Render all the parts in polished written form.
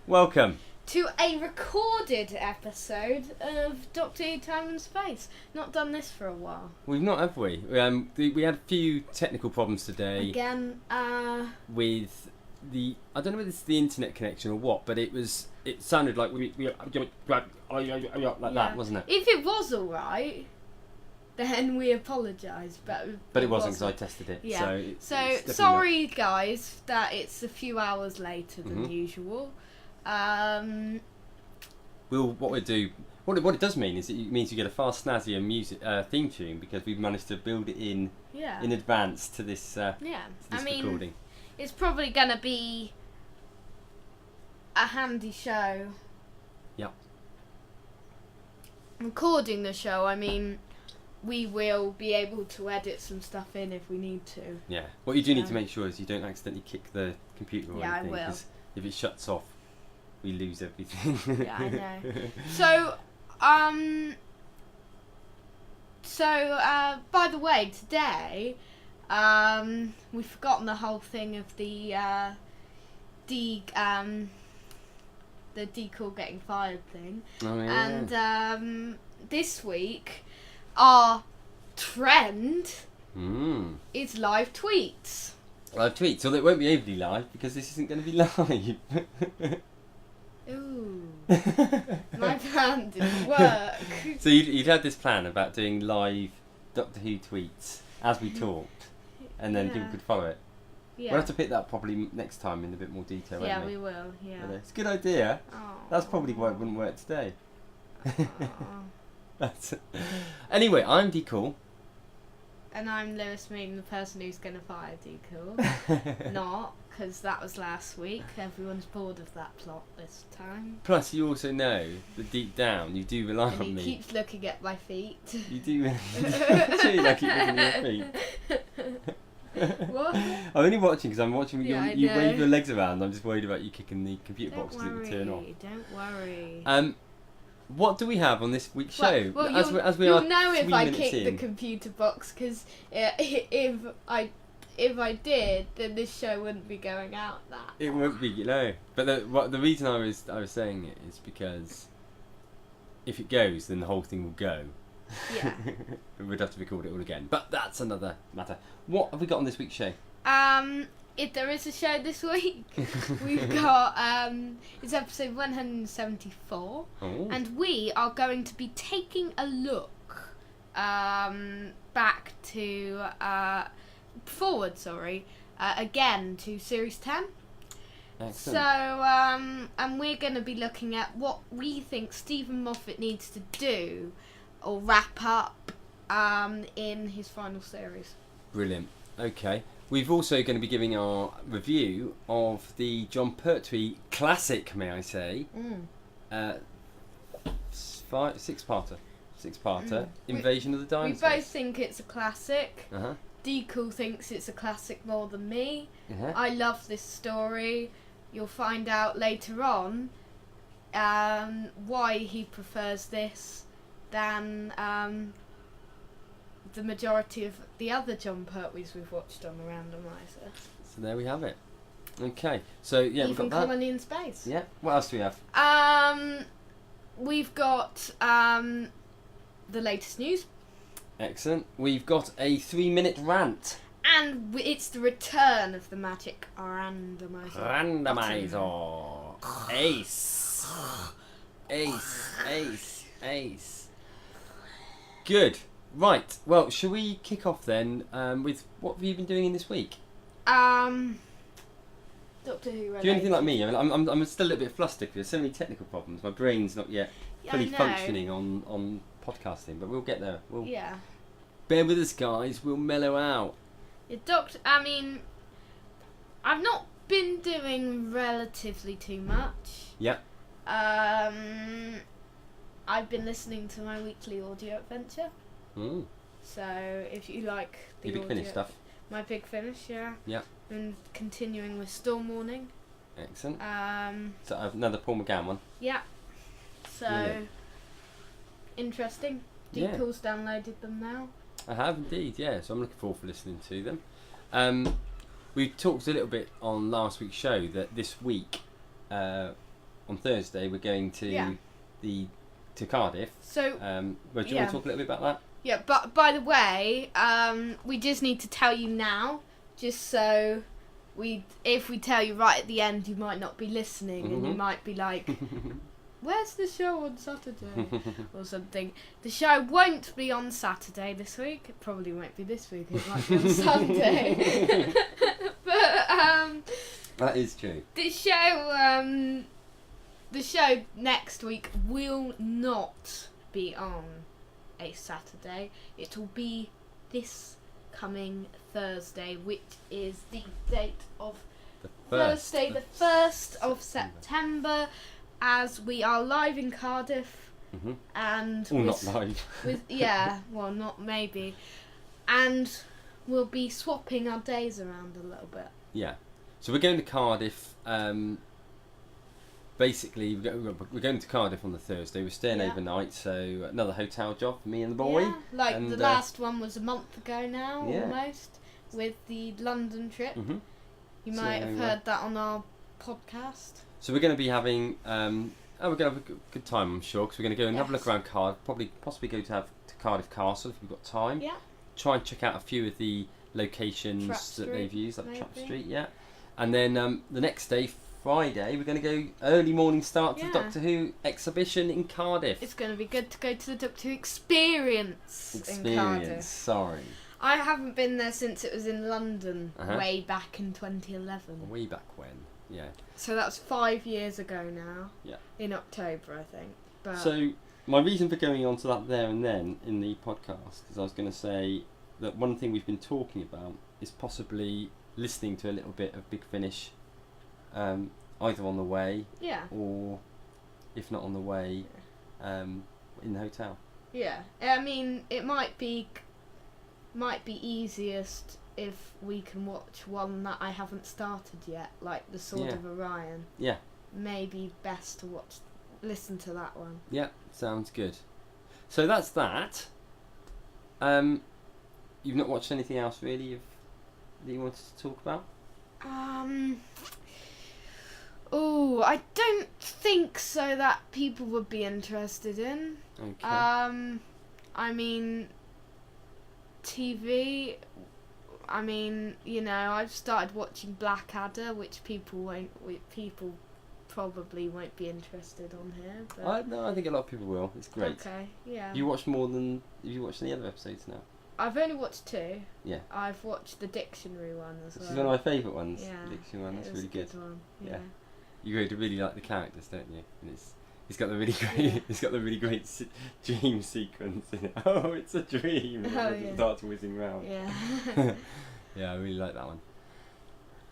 welcome to a recorded episode of Doctor Who Time and Space. Not done this for a while. We've not, have we? We had a few technical problems today. Again, with the, I don't know whether it's the internet connection or what, but it sounded like we like that, wasn't it? If it was alright, then we apologise, but it wasn't because I tested it. Yeah. So it's sorry, guys, that it's a few hours later than usual. What it does mean is it means you get a far snazzier music theme tune because we've managed to build it in advance to this. To this recording. It's probably going to be a handy show. Yeah. Recording the show, I mean, we will be able to edit some stuff in if we need to. Yeah. What you do need to make sure is you don't accidentally kick the computer or anything. I will. Because if it shuts off, we lose everything. Yeah, I know. So, by the way, today, we've forgotten the whole thing of the decal getting fired thing. Oh, yeah. And this week, our trend is live tweets. Live tweets, so it won't be overly live because this isn't going to be live. Ooh, my plan didn't work. So you'd had this plan about doing live Doctor Who tweets as we talked, and then people could follow it. Yeah. We'll have to pick that probably next time in a bit more detail. Yeah, won't we? we will. Yeah, It's a good idea. Aww. That's probably why it wouldn't work today. Anyway, I'm Decool. And I'm Lewis Mean, the person who's going to fire Decool. Not, because that was last week. Everyone's bored of that plot this time. Plus, you also know that deep down you do rely and on me. he keeps looking at my feet. You do. I keep looking at your feet. What? I'm only watching because I'm watching you know. wave your legs around. I'm just worried about you kicking the computer box because it would turn off. Don't worry. What do we have on this week's show? Well, you'll know if I kick in. the computer box, because if I did, then this show wouldn't be going out that. It won't be, But the reason I was saying it is because if it goes, then the whole thing will go. Yeah. We'd have to record it all again. But that's another matter. What have we got on this week's show? If there is a show this week, we've got it's episode 174, and we are going to be taking a look back to again to series 10. Excellent. So and we're going to be looking at what we think Steven Moffat needs to do or wrap up in his final series. Brilliant. Okay. We've also going to be giving our review of the John Pertwee classic, may I say, six-parter, Invasion of the Dinosaurs. We both think it's a classic. Uh-huh. Decool thinks it's a classic more than me. Uh-huh. I love this story. You'll find out later on why he prefers this than the majority of the other John Pertwees we've watched on the Randomizer. So there we have it. Okay, so yeah, we've got that. Colony in Space. Yeah. What else do we have? We've got the latest news. Excellent. We've got a 3-minute rant. And it's the return of the magic randomizer. Ace. Ace. Good. Right. Well, shall we kick off then with what have you been doing in this week? Doctor Who related. Do you anything like me? I mean, I'm still a little bit flustered because there's so many technical problems. My brain's not yet fully functioning on podcasting, but we'll get there. Bear with us, guys. We'll mellow out. I mean, I've not been doing relatively too much. Yeah. I've been listening to my weekly audio adventure. So if you like the Your Big Finish stuff. My Big Finish, yeah. Yeah. And continuing with Storm Warning. Excellent. So another Paul McGann one. Yeah. So interesting. Decool's downloaded them now. I have indeed, yeah. So I'm looking forward to listening to them. We talked a little bit on last week's show that this week on Thursday we're going to to Cardiff. So, do you want to talk a little bit about that? Yeah, but by the way, we just need to tell you now, just so if we tell you right at the end, you might not be listening, and you might be like, "Where's the show on Saturday?" or something. The show won't be on Saturday this week. It probably won't be this week. It might be on Sunday. But that is true. The show next week will not be on a Saturday. It will be this coming Thursday, which is the date of Thursday, the 1st of September, as we are live in Cardiff. And not live. Well, not maybe. And we'll be swapping our days around a little bit. Yeah. So we're going to Cardiff. Basically, we're going to Cardiff on the Thursday. We're staying overnight, so another hotel job for me and the boy. Yeah, the last one was a month ago now, almost, with the London trip. You might have heard that on our podcast. So we're going to be having, we're going to have a good time, I'm sure, because we're going to go and have a look around Cardiff, possibly go to Cardiff Castle if we've got time. Yeah. Try and check out a few of the locations that they've used, like Trap Street, And then the next day, Friday, we're going to go early morning start to the Doctor Who exhibition in Cardiff. It's going to be good to go to the Doctor Who experience in Cardiff. Sorry. I haven't been there since it was in London, way back in 2011. Way back when, yeah. So that's 5 years ago now. Yeah. In October, I think. But so my reason for going on to that there and then in the podcast is I was going to say that one thing we've been talking about is possibly listening to a little bit of Big Finish. Either on the way, or if not on the way, in the hotel. Yeah, I mean, it might be easiest if we can watch one that I haven't started yet, like the Sword of Orion. Yeah. Maybe best to listen to that one. Yeah, sounds good. So that's that. You've not watched anything else really that you wanted to talk about? Oh, I don't think so that people would be interested in. Okay. I mean, TV. I mean, I've started watching Blackadder, which people probably won't be interested on here. But No, I think a lot of people will. It's great. Okay, yeah. You watched more than... Have you watched any other episodes now? I've only watched 2. Yeah. I've watched the dictionary one as well. This is one of my favourite ones. Yeah. The dictionary one. That's really good. One. Yeah. You really like the characters, don't you? And it's got the really great it's got the really great dream sequence in it. Oh, it's a dream. It starts whizzing round. Yeah. Yeah, I really like that one.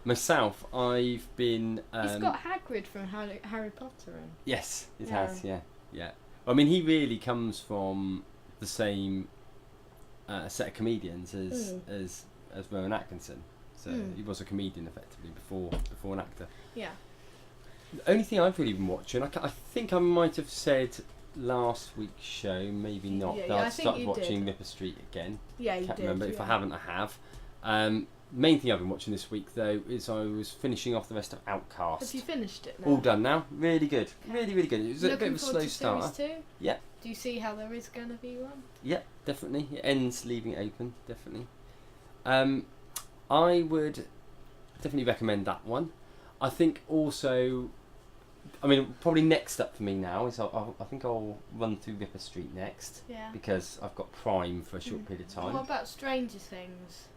Myself, I've been. It's got Hagrid from Harry Potter in. Yes, it has. Yeah. I mean, he really comes from the same set of comedians as Rowan Atkinson. So he was a comedian effectively before an actor. Yeah. The only thing I've really been watching, I think I might have said last week's show, maybe not. Yeah, I started watching Ripper Street again. Yeah, you Can't did. remember. If I haven't, I have. Main thing I've been watching this week though is I was finishing off the rest of Outcast. Have you finished it now? All done now. Really good. Okay. Really good. It was a bit of a slow start. Series 2? Yeah. Do you see how there is going to be one? Yeah, definitely. It ends leaving it open. Definitely. I would definitely recommend that one. I think also, I mean, probably next up for me now is I think I'll run through Ripper Street next. Yeah. Because I've got Prime for a short period of time. What about Stranger Things?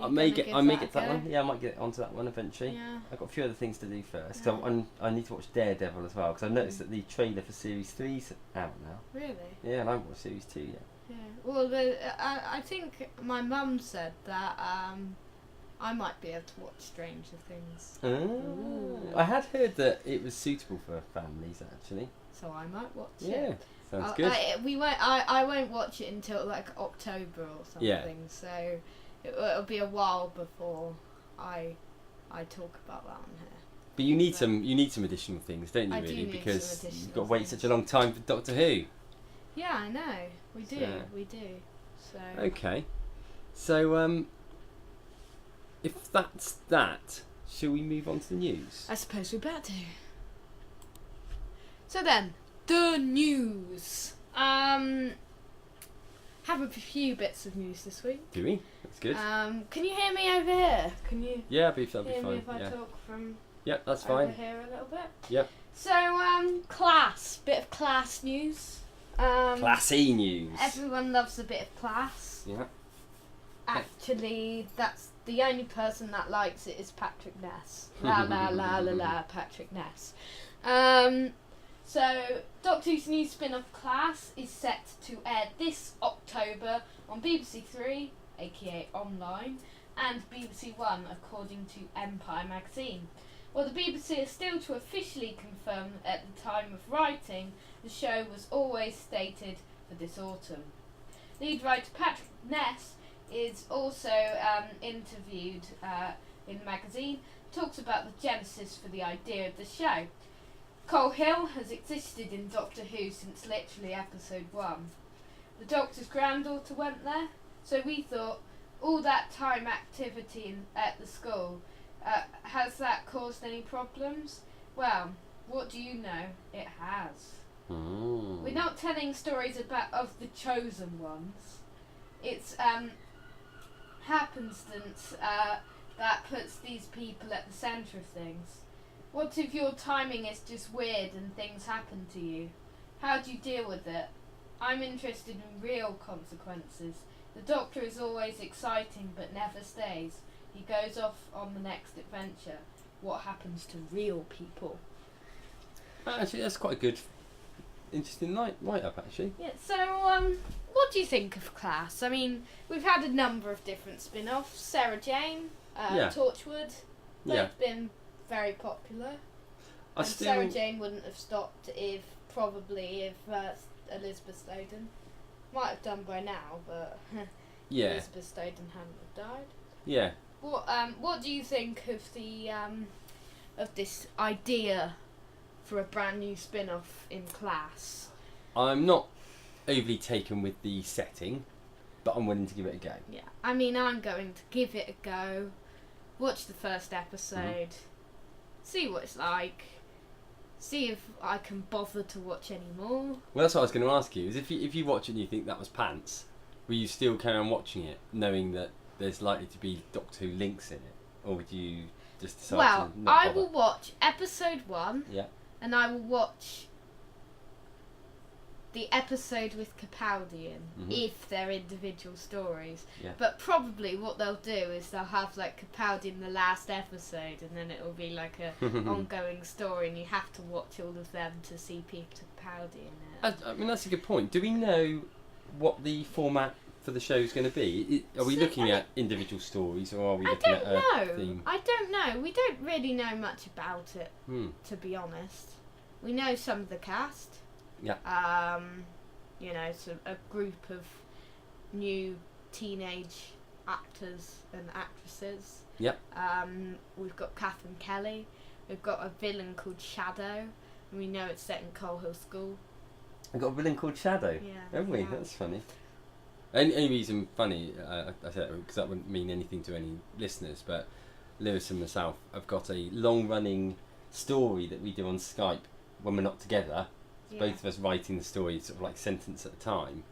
I may get to that one. Yeah, I might get onto that one eventually. Yeah. I've got a few other things to do first. Yeah. So I need to watch Daredevil as well because I've noticed that the trailer for Series 3's out now. Really? Yeah, and I haven't watched Series 2 yet. Yeah. Well, I think my mum said that I might be able to watch Stranger Things. I had heard that it was suitable for families actually. So I might watch it. Yeah, sounds good. I won't watch it until like October or something. Yeah. So it'll be a while before I talk about that on here. But you need some additional things, don't you? I really, do need because some you've got to wait such a long time for Doctor Who. Yeah, I know. We do. So. Okay. So if that's that, shall we move on to the news? I suppose we better do. So then, the news. Have a few bits of news this week. Do we? That's good. Can you hear me over here? Can you? Yeah, that'll be hear fine. Me if I talk from? Yeah, that's over fine. Here a little bit. Yeah. So class, bit of class news. Classy news. Everyone loves a bit of class. Yeah. Actually, that's the only person that likes it is Patrick Ness. La la la la la, Patrick Ness. So, Doctor Who's new spin-off Class is set to air this October on BBC Three, aka Online, and BBC One, according to Empire magazine. While the BBC is still to officially confirm at the time of writing, the show was always stated for this autumn. Lead writer Patrick Ness is also interviewed in the magazine, talks about the genesis for the idea of the show. Cole Hill has existed in Doctor Who since literally episode 1. The Doctor's granddaughter went there, so we thought, all that time activity at the school, has that caused any problems? Well, what do you know? It has. Mm. We're not telling stories of the chosen ones. It's happenstance that puts these people at the centre of things. What if your timing is just weird and things happen to you? How do you deal with it? I'm interested in real consequences. The Doctor is always exciting but never stays. He goes off on the next adventure. What happens to real people? Actually, that's quite a good, interesting write-up, actually. Yeah, so, what do you think of Class? I mean, we've had a number of different spin-offs. Sarah Jane, Torchwood. They've been very popular. Sarah Jane wouldn't have stopped if Elizabeth Snowden might have done by now, but Elizabeth Snowden hadn't have died. Yeah. What do you think of the of this idea for a brand new spin-off in Class? I'm not overly taken with the setting, but I'm willing to give it a go. Yeah, I mean, I'm going to give it a go. Watch the first episode. See what it's like, see if I can bother to watch any more. Well, that's what I was going to ask you, is if you watch it and you think that was pants, will you still carry on watching it, knowing that there's likely to be Doctor Who links in it? Or would you just decide to not bother? I will watch episode 1, and I will watch the episode with Capaldi in, if they're individual stories. Yeah. But probably what they'll do is they'll have like Capaldi in the last episode, and then it will be like a ongoing story, and you have to watch all of them to see Peter Capaldi in it. I mean, that's a good point. Do we know what the format for the show is going to be? Are we looking at individual stories, or are we looking at a theme? I don't know. We don't really know much about it, to be honest. We know some of the cast. Yeah. You know, so a group of new teenage actors and actresses. Yep. We've got Catherine Kelly. We've got a villain called Shadow, and we know it's set in Coal Hill School. We've got a villain called Shadow. Yeah. Haven't we? That's funny. Any reason funny, I said because that wouldn't mean anything to any listeners, but Lewis and myself have got a long-running story that we do on Skype when we're not together. Both of us writing the story sort of like sentence at a time,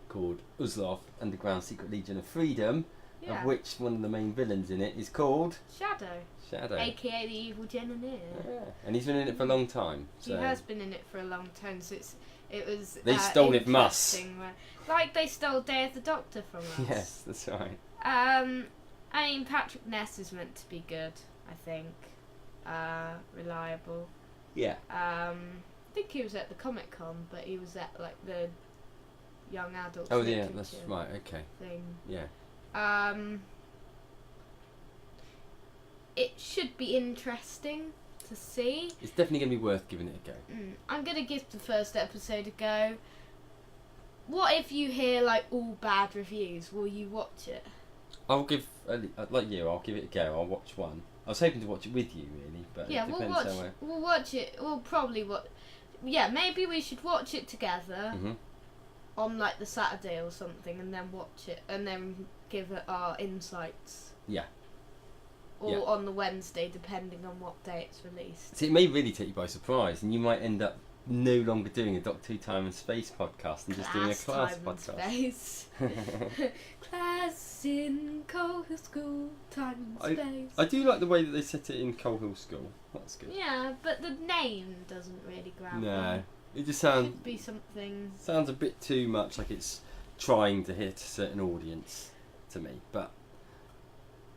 called Uzlov, Underground Secret Legion of Freedom, of which one of the main villains in it is called Shadow, aka the evil Engineer. Yeah, and he's been in it for a long time. So. He has been in it for a long time, so it was. They stole it from us. Like they stole Day of the Doctor from us. Yes, that's right. I mean, Patrick Ness is meant to be good, I think. Reliable. Yeah. I think he was at the Comic Con, but he was at like the young adults. Oh yeah, that's right. Okay. Thing. Yeah. It should be interesting to see. It's definitely going to be worth giving it a go. I'm going to give the first episode a go. What if you hear like all bad reviews? Will you watch it? I'll give like you. I'll give it a go. I'll watch one. I was hoping to watch it with you, really, but yeah, it depends we'll watch it. We'll probably watch. Yeah, maybe we should watch it together on like the Saturday or something, and then watch it and then give it our insights. Yeah. or on the Wednesday, depending on what day it's released. So it may really take you by surprise, and you might end up no longer doing a Doctor Who Time and Space podcast and just doing a class podcast. Space. Class in Coal Hill School, Time and Space. I do like the way that they set it in Coal Hill School. That's good. Yeah, but the name doesn't really grab me. No, it just sounds a bit too much like it's trying to hit a certain audience to me, but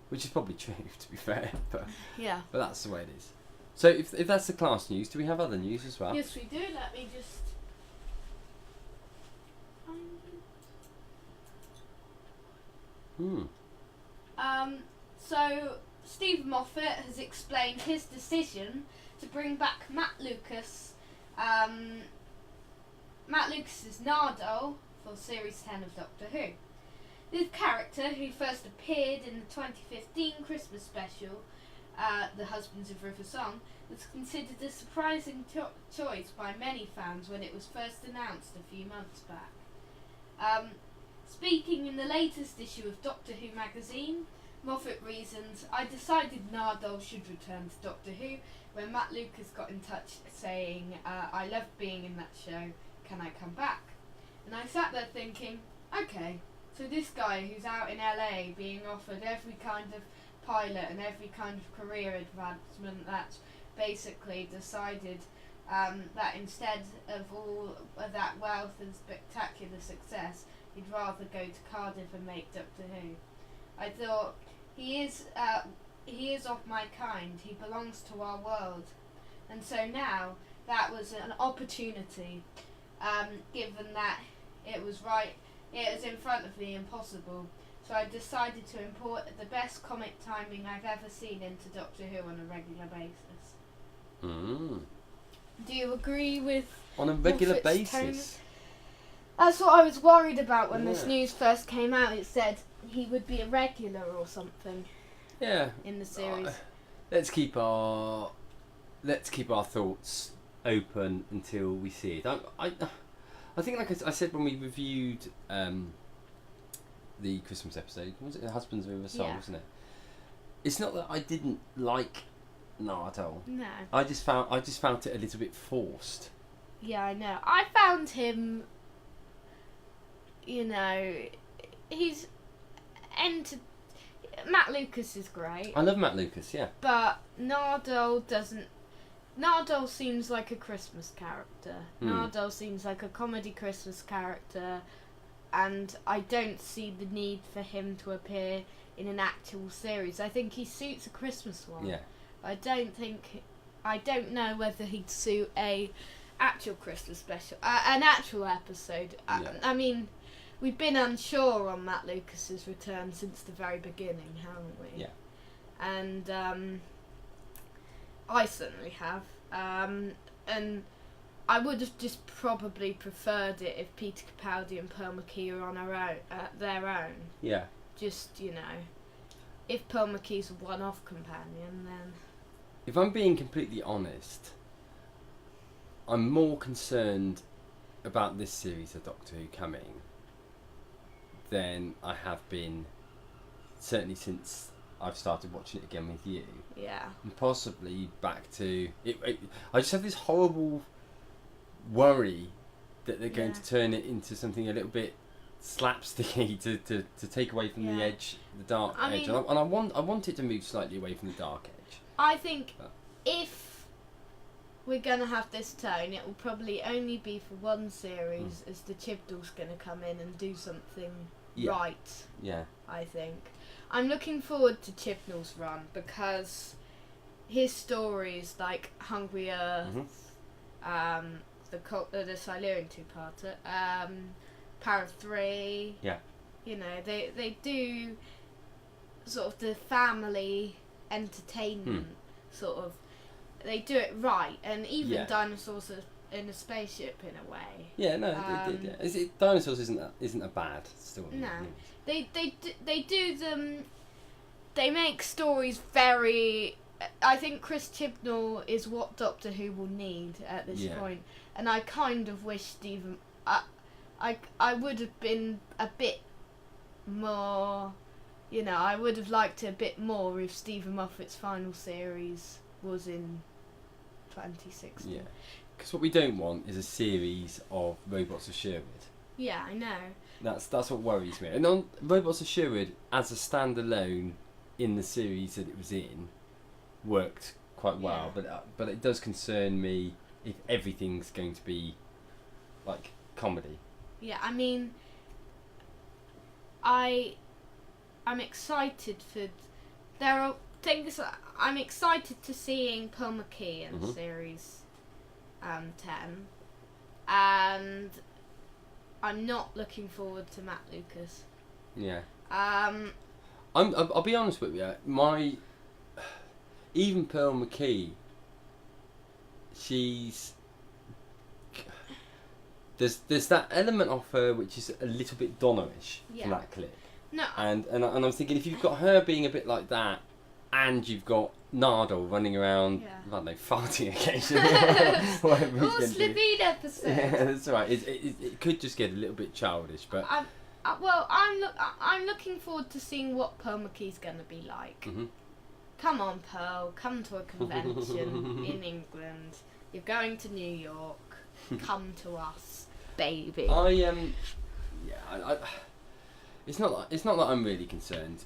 which is probably true to be fair. But that's the way it is. So if that's the class news, do we have other news as well? Yes, we do. Let me just. So Steven Moffat has explained his decision to bring back Matt Lucas. Matt Lucas's Nardole for Series 10 of Doctor Who. The character, who first appeared in the 2015 Christmas special, The Husbands of River Song, was considered a surprising choice by many fans when it was first announced a few months back. Speaking in the latest issue of Doctor Who magazine, Moffat reasons, "I decided Nardole should return to Doctor Who when Matt Lucas got in touch saying, I loved being in that show, can I come back? And I sat there thinking, okay, so this guy who's out in LA being offered every kind of pilot and every kind of career advancement, that's basically decided that instead of all of that wealth and spectacular success, he'd rather go to Cardiff and make Doctor Who. I thought, he is of my kind, he belongs to our world. And so now, that was an opportunity, given that it was in front of me and possible. So I decided to import the best comic timing I've ever seen into Doctor Who on a regular basis." Do you agree with on a regular basis? Tone? That's what I was worried about when this news first came out. It said he would be a regular or something. Yeah. In the series. Let's keep our thoughts open until we see it. I think, like I said when we reviewed the Christmas episode, was it The Husbands of River Song, wasn't it? It's not that I didn't like Nardole. No. I just found it a little bit forced. Yeah, I know. I found him, he's Matt Lucas is great. I love Matt Lucas, yeah. But Nardole seems like a Christmas character. Nardole seems like a comedy Christmas character, and I don't see the need for him to appear in an actual series. I think he suits a Christmas one. Yeah. I don't know whether he'd suit a actual Christmas special, an actual episode. Yeah. I mean, we've been unsure on Matt Lucas's return since the very beginning, haven't we? Yeah. And I certainly have. And I would have just probably preferred it if Peter Capaldi and Pearl McKee were on their own. Yeah. Just, if Pearl McKee's a one-off companion, then... If I'm being completely honest, I'm more concerned about this series of Doctor Who coming than I have been, certainly since I've started watching it again with you. Yeah. And possibly back to... I just have this horrible worry that they're going to turn it into something a little bit slapsticky to take away from the edge, the dark edge. And I want it to move slightly away from the dark edge. I think if we're going to have this tone, it will probably only be for one series, as the Chibnall's going to come in and do something right. Yeah. I think. I'm looking forward to Chibnall's run because his stories like Hungry Earth, the Silurian two-parter, Power 3. Yeah. They do sort of the family entertainment sort of. They do it right, and even dinosaurs are in a spaceship in a way. Yeah, no, they did. Yeah. Dinosaurs isn't a bad story. No, they do them. They make stories very. I think Chris Chibnall is what Doctor Who will need at this point, and I kind of wish Steven. I would have been a bit more you know, I would have liked it a bit more if Steven Moffat's final series was in 2016. Yeah, because what we don't want is a series of Robots of Sherwood. Yeah, I know. That's what worries me. And on Robots of Sherwood, as a standalone in the series that it was in, worked quite well. But it does concern me if everything's going to be like comedy. Yeah, I mean, I'm excited for. There are things I'm excited to seeing Paul McKee in series 10, and I'm not looking forward to Matt Lucas. Yeah. I'll be honest with you. Even Pearl McKee, she's there's that element of her which is a little bit Donna-ish in that clip. No. And I'm thinking, if you've got her being a bit like that, and you've got Nardole running around, I don't know, farting occasionally. Slippeed episode. Yeah, that's right. It could just get a little bit childish, but I'm looking forward to seeing what Pearl McKee's going to be like. Mm-hmm. Come on, Pearl. Come to a convention in England. You're going to New York. Come to us, baby. It's not that I'm really concerned.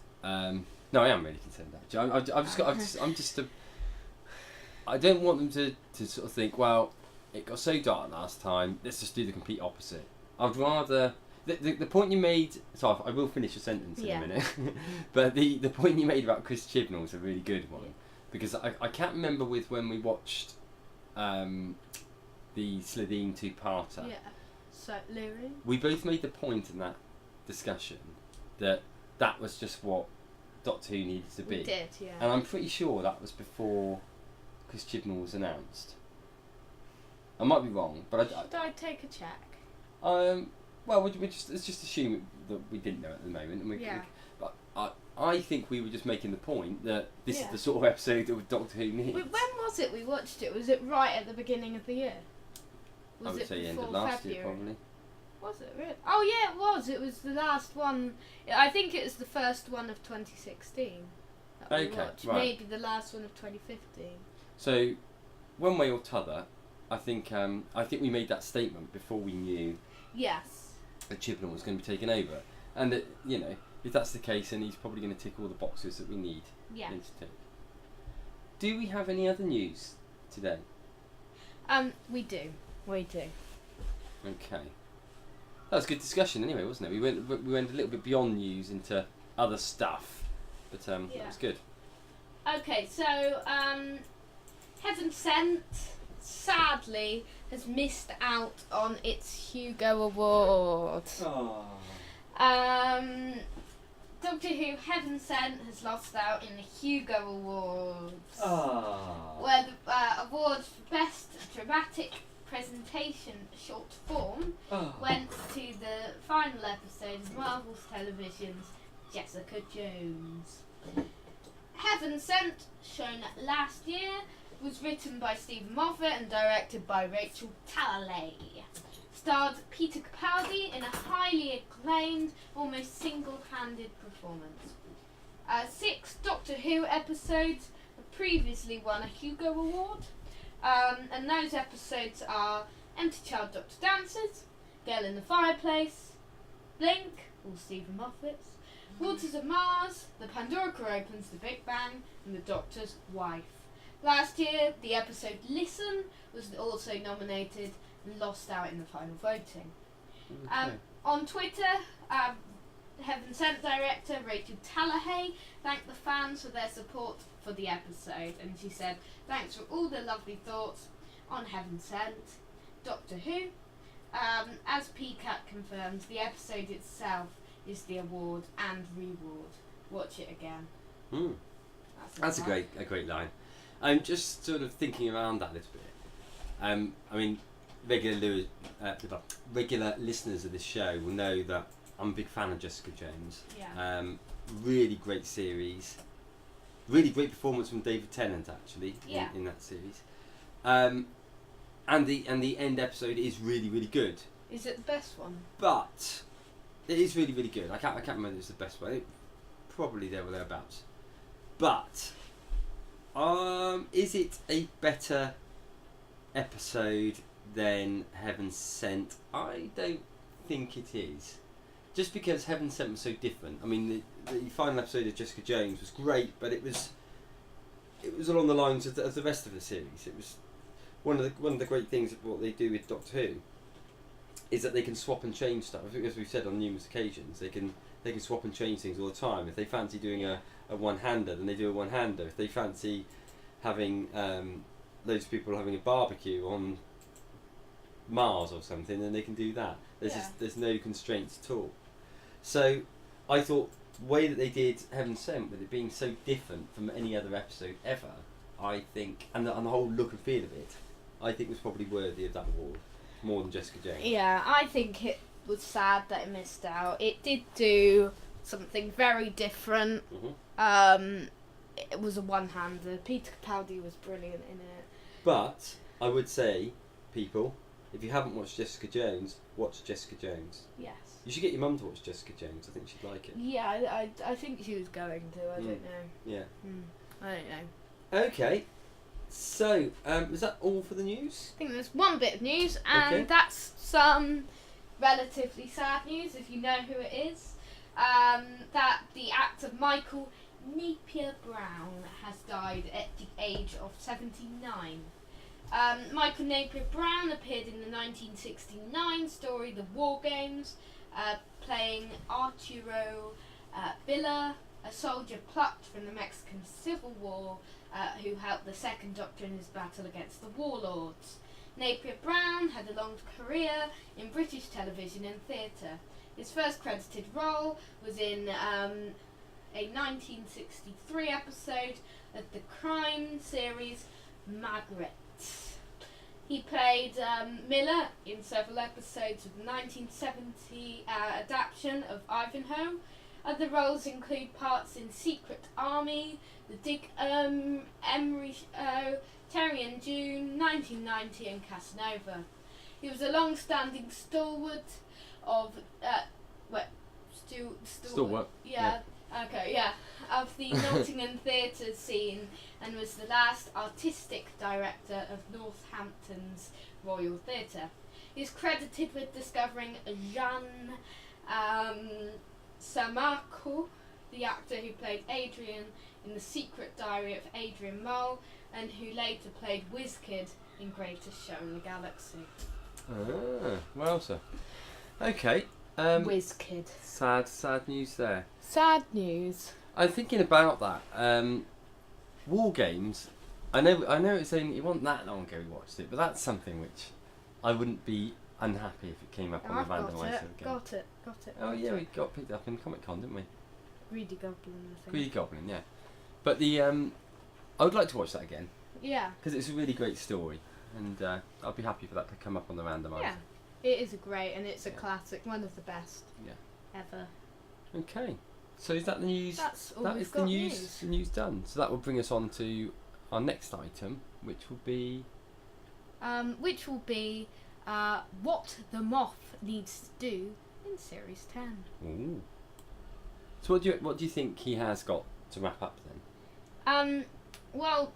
No, I am really concerned actually. I don't want them to sort of think, well, it got so dark last time, let's just do the complete opposite. I'd rather the point you made. So I will finish your sentence in a minute. But the point you made about Chris Chibnall is a really good one, because I can't remember when we watched the Slitheen two-parter. Yeah. So Lurie. We both made the point in that discussion that was just what Doctor Who needed to be. We did, yeah. And I'm pretty sure that was before Chris Chibnall was announced. I might be wrong, but Should I take a check? Well, let's just assume that we didn't know at the moment. And but I think we were just making the point that this is the sort of episode that Doctor Who needs. When was it we watched it? Was it right at the beginning of the year? I would say end of last year, probably. Was it really? Oh yeah, it was. It was the last one. I think it was the first one of 2016 that we watched. Right. Maybe the last one of 2015. So, one way or t'other, I think we made that statement before we knew. Yes. That Chibnall was going to be taken over, and that, you know, if that's the case, then he's probably going to tick all the boxes that we need. Yeah. Him to tick. Do we have any other news today? We do. Okay. That was a good discussion anyway, wasn't it? We went a little bit beyond news into other stuff, but that was good. Okay, so Heaven Sent sadly has missed out on its Hugo Award. Doctor Who Heaven Sent has lost out in the Hugo Awards, where the award for Best Dramatic Presentation short form went to the final episode of Marvel's Television's Jessica Jones. Heaven Sent, shown last year, was written by Steven Moffat and directed by Rachel Talalay. Starred Peter Capaldi in a highly acclaimed, almost single-handed performance. 6 Doctor Who episodes have previously won a Hugo Award. And those episodes are Empty Child Doctor Dances, Girl in the Fireplace, Blink, all Steven Moffat's, Waters of Mars, The Pandorica Opens the Big Bang, and The Doctor's Wife. Last year, the episode Listen was also nominated and lost out in the final voting. Okay. On Twitter, Heaven Sent director Rachel Talalay thanked the fans for their support for the episode, and she said, "Thanks for all the lovely thoughts on Heaven Sent, Doctor Who. As PCAT confirms, the episode itself is the award and reward. Watch it again." That's a great line. I'm just sort of thinking around that a little bit. I mean, regular listeners of this show will know that I'm a big fan of Jessica Jones. Yeah. Really great series. Really great performance from David Tennant, actually, in that series. And the end episode is really, really good. Is it the best one? But it is really, really good. I can't remember if it's the best one. It probably there or thereabouts. But is it a better episode than Heaven Sent? I don't think it is. Just because Heaven Sent was so different. I mean, the final episode of Jessica Jones was great, but it was along the lines of the rest of the series. It was one of the great things of what they do with Doctor Who is that they can swap and change stuff. As we've said on numerous occasions, they can swap and change things all the time. If they fancy doing a one-hander, then they do a one-hander. If they fancy having loads of people having a barbecue on Mars or something, then they can do that. There's no constraints at all. So I thought the way that they did Heaven Sent, with it being so different from any other episode ever, I think, and the whole look and feel of it, I think was probably worthy of that award more than Jessica Jones. Yeah, I think it was sad that it missed out. It did do something very different. Mm-hmm. It was a one-hander. Peter Capaldi was brilliant in it. But I would say, people, if you haven't watched Jessica Jones, watch Jessica Jones. Yes. You should get your mum to watch Jessica Jones. I think she'd like it. Yeah, I think she was going to. I don't know. Yeah. I don't know. Okay. So, is that all for the news? I think there's one bit of news, and that's some relatively sad news, if you know who it is. That the actor Michael Napier Brown has died at the age of 79. Michael Napier Brown appeared in the 1969 story The War Games, playing Arturo Villa, a soldier plucked from the Mexican Civil War who helped the Second Doctor in his battle against the warlords. Napier Brown had a long career in British television and theatre. His first credited role was in a 1963 episode of the crime series Margaret. He played Miller in several episodes of the 1970 adaptation of Ivanhoe. Other roles include parts in Secret Army, The Dick Emery Show, Terry and June, 1990 and Casanova. He was a long-standing stalwart of... Stalwart? Yeah. Okay, yeah. Of the Nottingham theatre scene, and was the last artistic director of Northampton's Royal Theatre. He's credited with discovering Jean Samarco, the actor who played Adrian in The Secret Diary of Adrian Mole, and who later played WizKid in Greatest Show in the Galaxy. Ah, well, sir. Okay. WizKid. Sad news there. Sad news. I'm thinking about that. War Games. I know it's only it wasn't that long ago we watched it, but that's something which I wouldn't be unhappy if it came up on the randomizer again. Got it. Oh yeah, we got picked up in Comic Con, didn't we? Greedy Goblin, I think. Greedy Goblin, yeah. But the I would like to watch that again. Yeah. Because it's a really great story, and I'll be happy for that to come up on the randomizer. Yeah. It is it's a classic, one of the best. Yeah. Ever. Okay. So is that the news? That's all that we've is got the news. The news done. So that will bring us on to our next item, which will be what the Moff needs to do in Series 10. Ooh. So what do you think he has got to wrap up then? Well,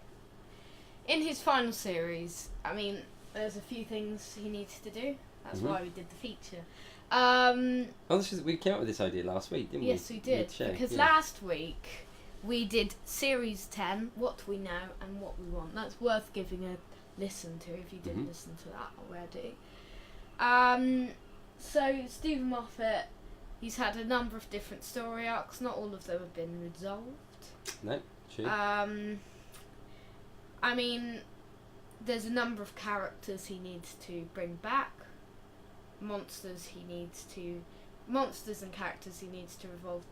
in his final series, I mean, there's a few things he needs to do. That's why we did the feature. We came up with this idea last week, didn't we? Yes, we did. Because last week we did Series 10, What We Know and What We Want. That's worth giving a listen to if you didn't listen to that already. So Steven Moffat, he's had a number of different story arcs. Not all of them have been resolved. No, true. I mean, there's a number of characters he needs to bring back. Monsters and characters he needs to revolve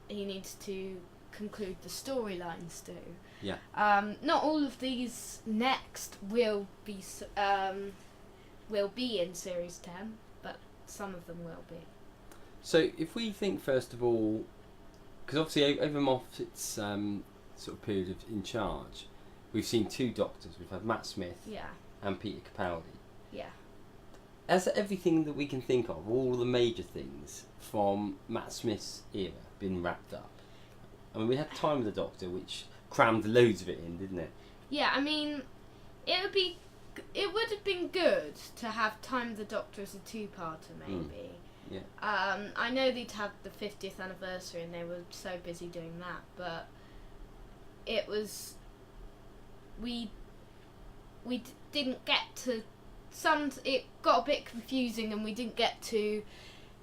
he needs to conclude the storylines too. Yeah. Not all of these next will be in Series 10, but some of them will be. So if we think first of all, because obviously over Moffat's sort of period in charge, we've seen two Doctors. We've had Matt Smith and Peter Capaldi. Yeah. As everything that we can think of, all the major things from Matt Smith's era, been wrapped up. I mean, we had Time with the Doctor, which crammed loads of it in, didn't it? Yeah, I mean, it would have been good to have Time with the Doctor as a two-parter, maybe. Yeah. I know they'd had the 50th anniversary and they were so busy doing that, but it was... We didn't get to... It got a bit confusing and we didn't get to...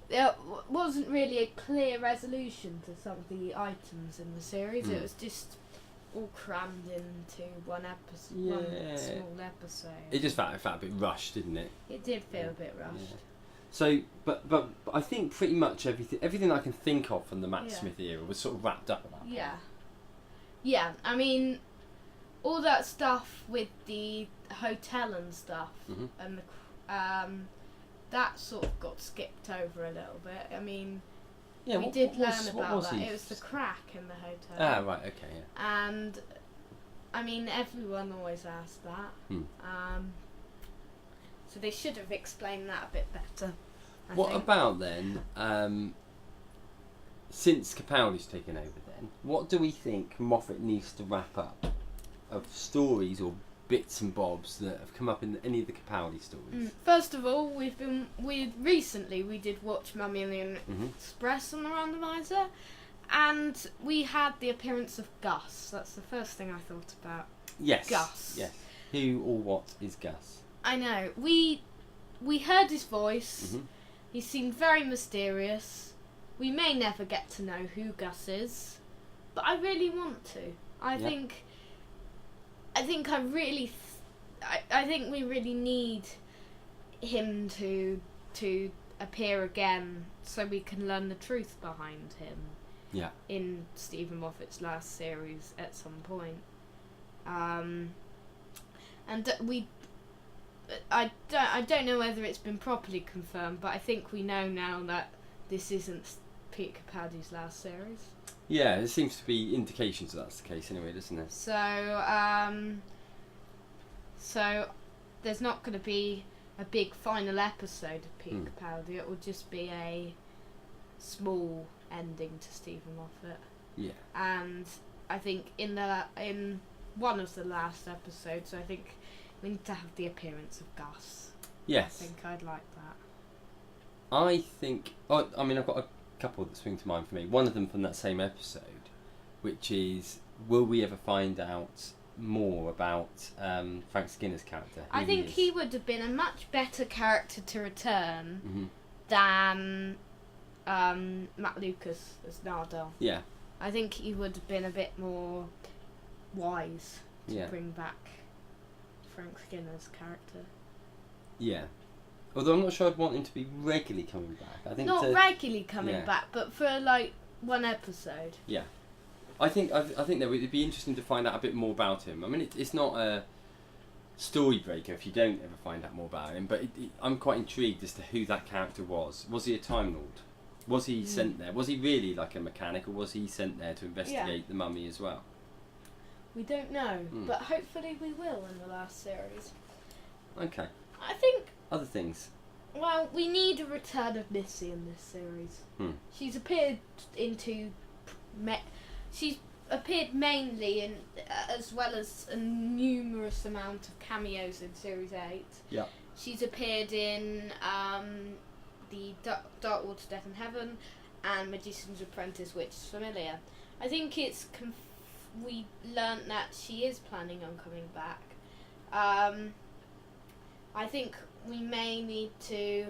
There wasn't really a clear resolution to some of the items in the series. It was just all crammed into one episode, one small episode. It just felt a bit rushed, didn't it? It did feel a bit rushed. Yeah. So, but I think pretty much everything I can think of from the Matt Smith era was sort of wrapped up about that. Yeah. Yeah, I mean, all that stuff with the hotel and stuff, and the that sort of got skipped over a little bit. I mean, we did learn about that. It was the crack in the hotel. Ah, right, okay, yeah. And, I mean, everyone always asks that. So they should have explained that a bit better. What about then, since Capaldi's taken over then, what do we think Moffat needs to wrap up of stories or bits and bobs that have come up in any of the Capaldi stories? First of all, we did watch Mummy and the Express on the randomizer, and we had the appearance of Gus. That's the first thing I thought about. Yes. Gus. Yes. Who or what is Gus? I know. We heard his voice. He seemed very mysterious. We may never get to know who Gus is, but I really want to. I think we really need him to appear again so we can learn the truth behind him. Yeah. In Steven Moffat's last series at some point. I don't know whether it's been properly confirmed, but I think we know now that this isn't Peter Capaldi's last series. Yeah, there seems to be indications that that's the case anyway, doesn't it? So there's not going to be a big final episode of Peter Capaldi. It will just be a small ending to Steven Moffat. Yeah. And I think in one of the last episodes, I think we need to have the appearance of Gus. Yes. I think I'd like that. I think... I mean, I've got a couple that spring to mind for me. One of them from that same episode, which is, will we ever find out more about Frank Skinner's character? I think he would have been a much better character to return than Matt Lucas as Nardole. Yeah. I think he would have been a bit more wise to bring back Frank Skinner's character. Yeah. Although I'm not sure I'd want him to be regularly coming back. I think not regularly coming back, but for like one episode. Yeah. I think that it'd be interesting to find out a bit more about him. I mean, it's not a story breaker if you don't ever find out more about him, but I'm quite intrigued as to who that character was. Was he a Time Lord? Was he sent there? Was he really like a mechanic, or was he sent there to investigate the mummy as well? We don't know, but hopefully we will in the last series. Okay. I think... Other things? Well, we need a return of Missy in this series. She's appeared she's appeared mainly in, as well as a numerous amount of cameos in Series 8. Yeah. She's appeared in the Dark Water, Death in Heaven and Magician's Apprentice, which is familiar. I think it's... we learnt that she is planning on coming back. I think we may need to...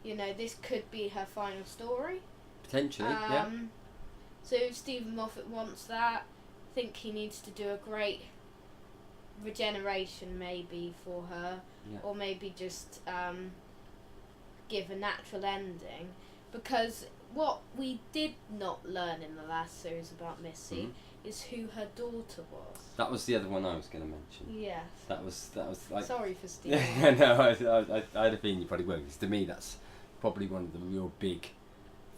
this could be her final story. Potentially, yeah. So if Steven Moffat wants that, I think he needs to do a great regeneration maybe for her, or maybe just give a natural ending, because what we did not learn in the last series about Missy is who her daughter was. That was the other one I was going to mention. Yes. That was like... Sorry for Steve. No, I had a feeling you probably won't, because to me that's probably one of the real big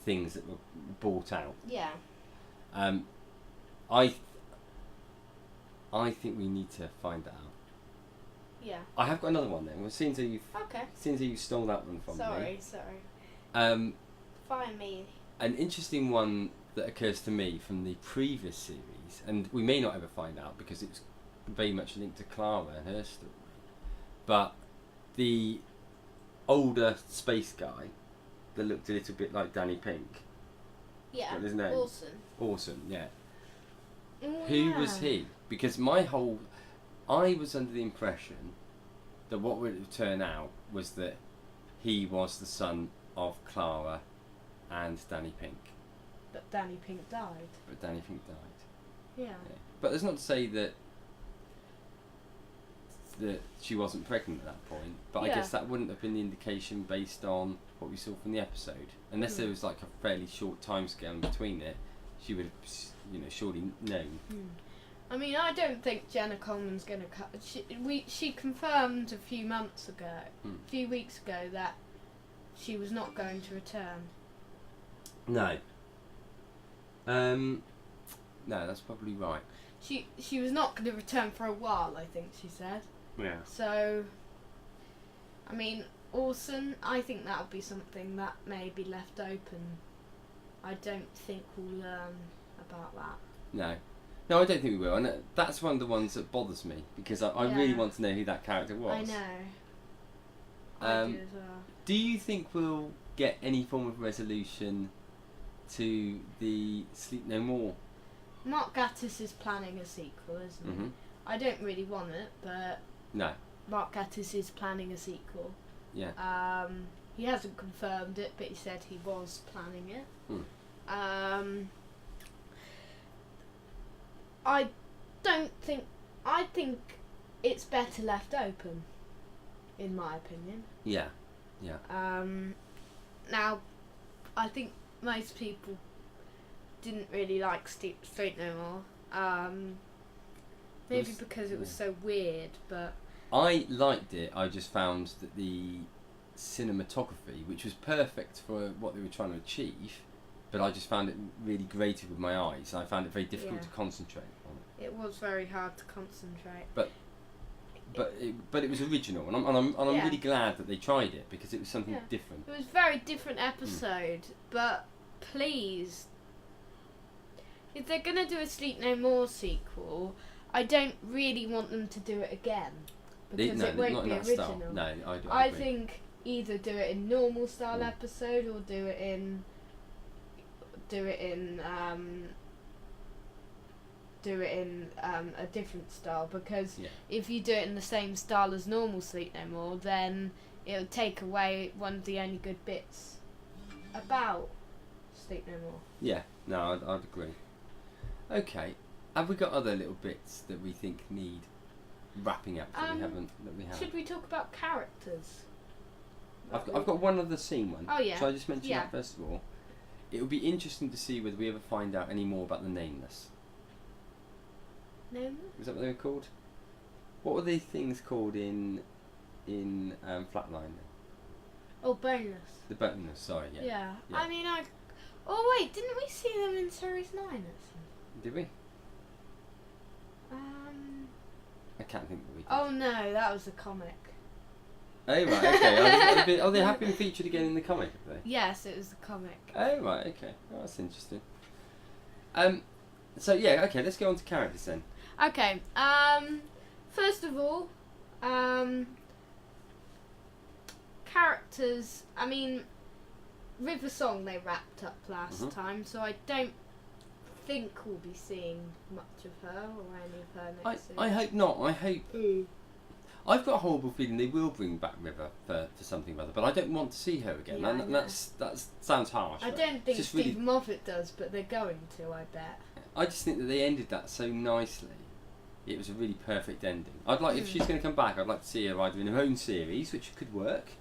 things that were brought out. Yeah. I think we need to find that out. Yeah. I have got another one then. Well, seeing as you stole that one from me. Sorry. Fire me an interesting one that occurs to me from the previous series, and we may not ever find out because it's very much linked to Clara and her story, but the older space guy that looked a little bit like Danny Pink. Yeah. What's his name? Orson, yeah. Oh, Who was he? Because I was under the impression that what would turn out was that he was the son of Clara and Danny Pink. But Danny Pink died. Yeah. But that's not to say that she wasn't pregnant at that point. But I guess that wouldn't have been the indication based on what we saw from the episode. Unless there was like a fairly short time scale in between it, she would have, surely known. I mean, I don't think Jenna Coleman's going to cut. She confirmed a few weeks ago, that she was not going to return. No. No, that's probably right. She was not going to return for a while, I think she said. Yeah. So, I mean, Orson, I think that would be something that may be left open. I don't think we'll learn about that. No, I don't think we will. And that's one of the ones that bothers me, because I really want to know who that character was. I know. I do as well. Do you think we'll get any form of resolution to the Sleep No More? Mark Gatiss is planning a sequel, isn't he? I don't really want it, but no. Mark Gatiss is planning a sequel. Yeah. He hasn't confirmed it, but he said he was planning it. I think it's better left open, in my opinion. Yeah. Now, I think most people didn't really like Street No More. Maybe because it was so weird, but I liked it. I just found that the cinematography, which was perfect for what they were trying to achieve, but I just found it really grated with my eyes. I found it very difficult to concentrate on it. It was very hard to concentrate. But it was original, and I'm really glad that they tried it, because it was something different. It was a very different episode, but please, if they're gonna do a Sleep No More sequel, I don't really want them to do it again, because it won't be original. No, I think either do it in normal style episode, or do it in a different style, because if you do it in the same style as normal Sleep No More, then it'll take away one of the only good bits about Sleep No More. Yeah, no, I'd agree. Okay, have we got other little bits that we think need wrapping up that we haven't? Should we talk about characters? I've got one other scene one. Oh yeah. So I just mention that first of all. It would be interesting to see whether we ever find out any more about the Nameless. Nameless? Is that what they were called? What were these things called in Flatline? Oh, Boneless. The Boneless, sorry, yeah. I mean, oh wait, didn't we see them in Series 9 or something? Did we? I can't think that we did. Oh no, that was a comic. Oh right, okay. They have been featured again in the comic, have they? Yes, it was the comic. Oh right, okay. Oh, that's interesting. So yeah, okay. Let's go on to characters then. Okay. First of all, characters. I mean, River Song they wrapped up last time, so I don't think we'll be seeing much of her or any of her next series. I hope not. I hope. I've got a horrible feeling they will bring back River for something or other, but I don't want to see her again. Yeah, that sounds harsh. I don't think Steven Moffat does, but they're going to, I bet. I just think that they ended that so nicely. It was a really perfect ending. I'd like, if she's going to come back, I'd like to see her either in her own series, which could work,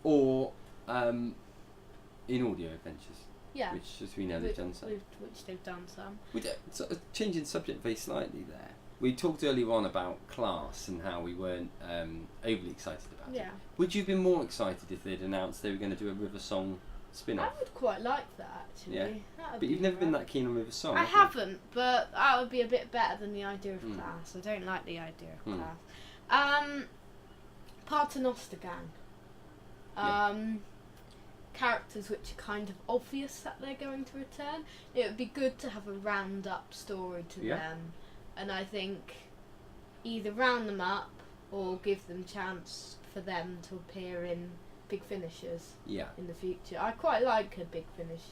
or in Audio Adventures. Yeah. Which, as we know, they've done some. Which they've done some. Sort of changing the subject very slightly there. We talked earlier on about Class and how we weren't overly excited about it. Would you have been more excited if they'd announced they were going to do a River Song spin-off? I would quite like that, actually. Yeah. But you've never been that keen on River Song. I haven't, but that would be a bit better than the idea of Class. I don't like the idea of Class. Paternoster Gang. characters which are kind of obvious that they're going to return. It would be good to have a round-up story to them, and I think either round them up or give them chance for them to appear in big finishes in the future. I quite like a big finish.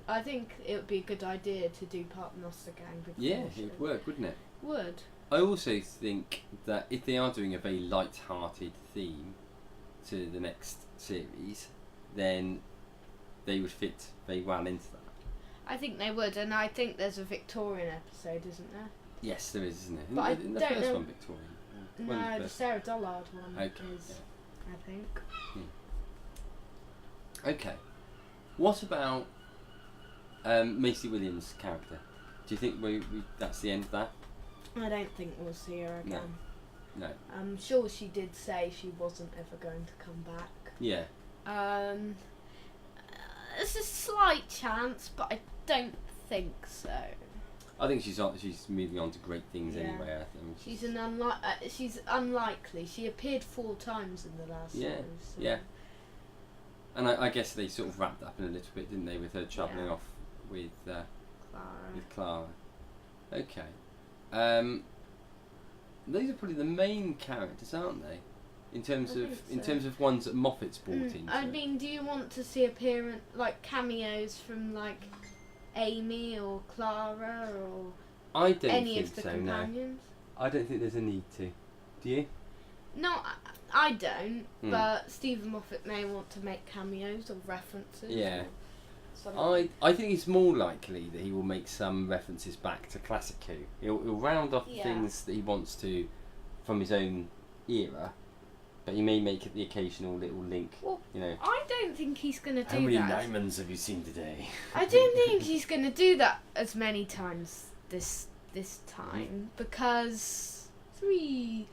I think it would be a good idea to do Paternoster Gang big finishes. It would work, wouldn't it? Would. I also think that if they are doing a very light-hearted theme to the next series, then they would fit very well into that. I think they would, and I think there's a Victorian episode, isn't there? Yes, there is, isn't there? But I in the don't first know. one, Victorian. No, the Sarah Dollard one is, I think. Okay. What about Maisie Williams' character? Do you think that's the end of that? I don't think we'll see her again. No. I'm sure she did say she wasn't ever going to come back. Yeah. There's a slight chance, but I don't think so. I think she's moving on to great things anyway. I think she's unlikely. She appeared 4 times in the last series. So. Yeah. And I guess they sort of wrapped up in a little bit, didn't they, with her travelling off with Clara. Okay. Those are probably the main characters, aren't they? In terms of ones that Moffat's brought into. I mean, do you want to see cameos from Amy or Clara or any of the companions? No. I don't think there's a need to. Do you? No, I don't. But Steven Moffat may want to make cameos or references. Yeah. I think it's more likely that he will make some references back to Classic Who. He'll round off things that he wants to from his own era, but he may make the occasional little link. Well, I don't think he's going to do that. How many Nymans have you seen today? I don't think he's going to do that as many times this time because 3.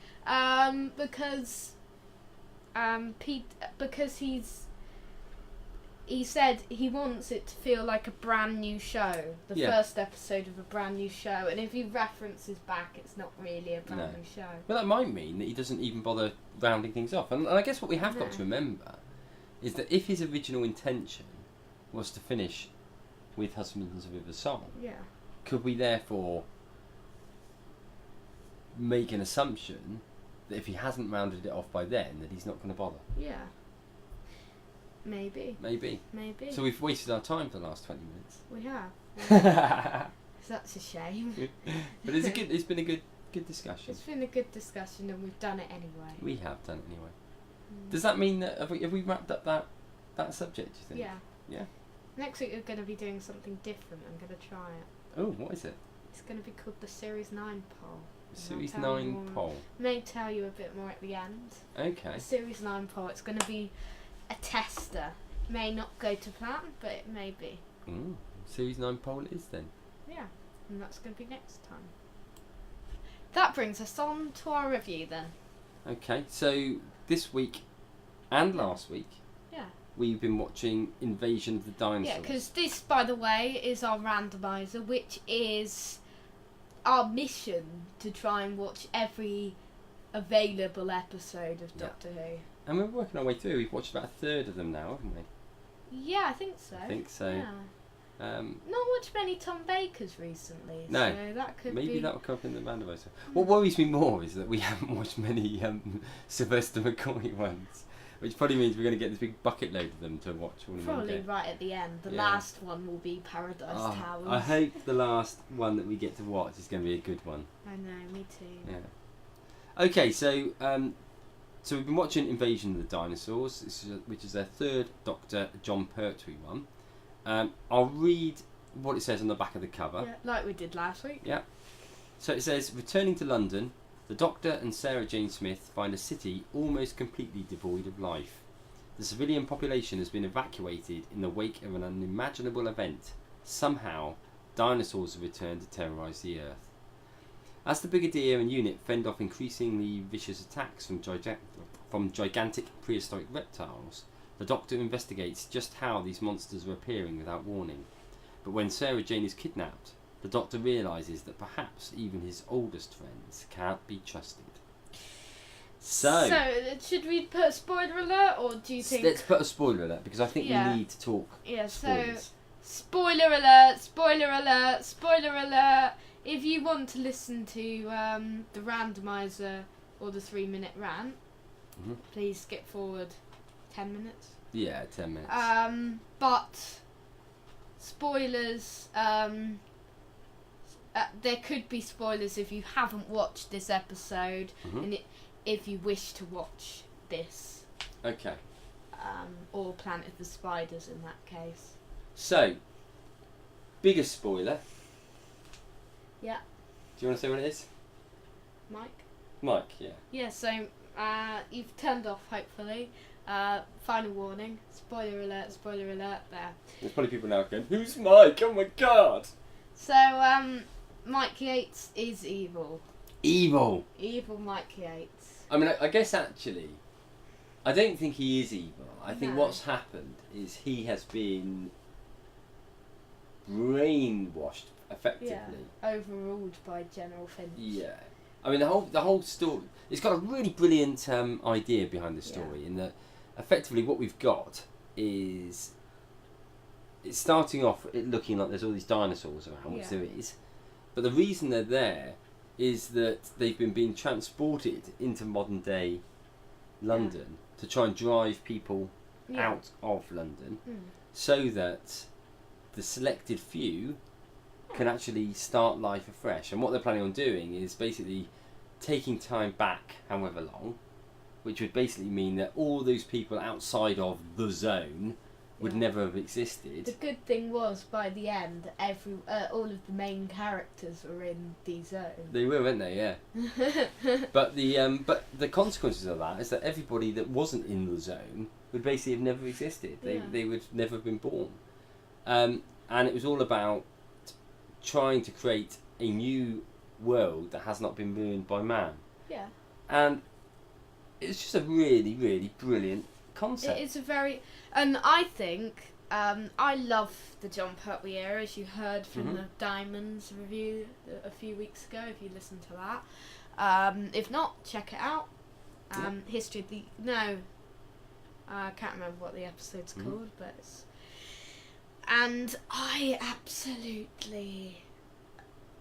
Because he said he wants it to feel like a brand new show, the first episode of a brand new show, and if he references back, it's not really a brand new show. Well, that might mean that he doesn't even bother rounding things off, and I guess what we have got to remember is that if his original intention was to finish with Husbands of River Song, could we therefore make an assumption that if he hasn't rounded it off by then, that he's not going to bother? Yeah. Maybe. So we've wasted our time for the last 20 minutes. We have. That's a shame. But it's been a good discussion. It's been a good discussion, and we've done it anyway. We have done it anyway. Does that mean that have we wrapped up that subject, do you think? Yeah. Next week we're going to be doing something different. I'm going to try it. Oh, what is it? It's going to be called the Series 9 poll. Series 9 poll. May tell you a bit more at the end. Okay. The Series 9 poll. It's going to be a tester. May not go to plan, but it may be. Series 9 poll it is then. Yeah, and that's going to be next time. That brings us on to our review then. Okay, so this week and last week, we've been watching Invasion of the Dinosaurs. Yeah, because this, by the way, is our randomizer, which is our mission to try and watch every available episode of Doctor Who. And we're working our way through. We've watched about a third of them now, haven't we? Yeah, I think so. Yeah. Not watched many Tom Bakers recently. No. So that could maybe that'll come up in the randomizer. What worries me more is that we haven't watched many Sylvester McCoy ones, which probably means we're going to get this big bucket load of them to watch all in one day. Probably right at the end. The last one will be Paradise Towers. I hope the last one that we get to watch is going to be a good one. I know, me too. Yeah. Okay, so we've been watching Invasion of the Dinosaurs, which is their third Dr. John Pertwee one. I'll read what it says on the back of the cover. Yeah, like we did last week. Yeah. So it says, returning to London, the Doctor and Sarah Jane Smith find a city almost completely devoid of life. The civilian population has been evacuated in the wake of an unimaginable event. Somehow, dinosaurs have returned to terrorise the Earth. As the Brigadier and unit fend off increasingly vicious attacks from gigantic prehistoric reptiles, the Doctor investigates just how these monsters are appearing without warning. But when Sarah Jane is kidnapped, the Doctor realises that perhaps even his oldest friends can't be trusted. So, should we put a spoiler alert, or do you think... Let's put a spoiler alert, because I think we need to talk spoilers. So, spoiler alert, spoiler alert, spoiler alert. If you want to listen to the randomizer or the 3-minute rant, please skip forward 10 minutes. Yeah, 10 minutes. But spoilers, there could be spoilers if you haven't watched this episode, and if you wish to watch this. Okay. Or Planet of the Spiders in that case. So, biggest spoiler. Yeah. Do you want to say what it is? Mike, yeah. Yeah, so you've turned off, hopefully. Final warning. Spoiler alert, there. There's probably people now going, who's Mike? Oh my god! So, Mike Yates is evil. Evil Mike Yates. I mean, I guess actually, I don't think he is evil. I think what's happened is he has been brainwashed, effectively. Yeah, overruled by General Finch. Yeah. I mean, the whole story, it's got a really brilliant idea behind the story, in that effectively what we've got is, it's starting off looking like there's all these dinosaurs around, which there is, but the reason they're there is that they've been being transported into modern day London to try and drive people out of London, so that the selected few can actually start life afresh. And what they're planning on doing is basically taking time back however long, which would basically mean that all those people outside of the zone would never have existed. The good thing was, by the end, all of the main characters were in the zone. They were, weren't they? Yeah. But the consequences of that is that everybody that wasn't in the zone would basically have never existed. They would never have been born. And it was all about trying to create a new world that has not been ruined by man. Yeah. And it's just a really, really brilliant concept. It is a very... And I think... I love the John Pertwee era, as you heard from the Diamonds review a few weeks ago, if you listened to that. If not, check it out. History of the... No. I can't remember what the episode's called, but it's... And I absolutely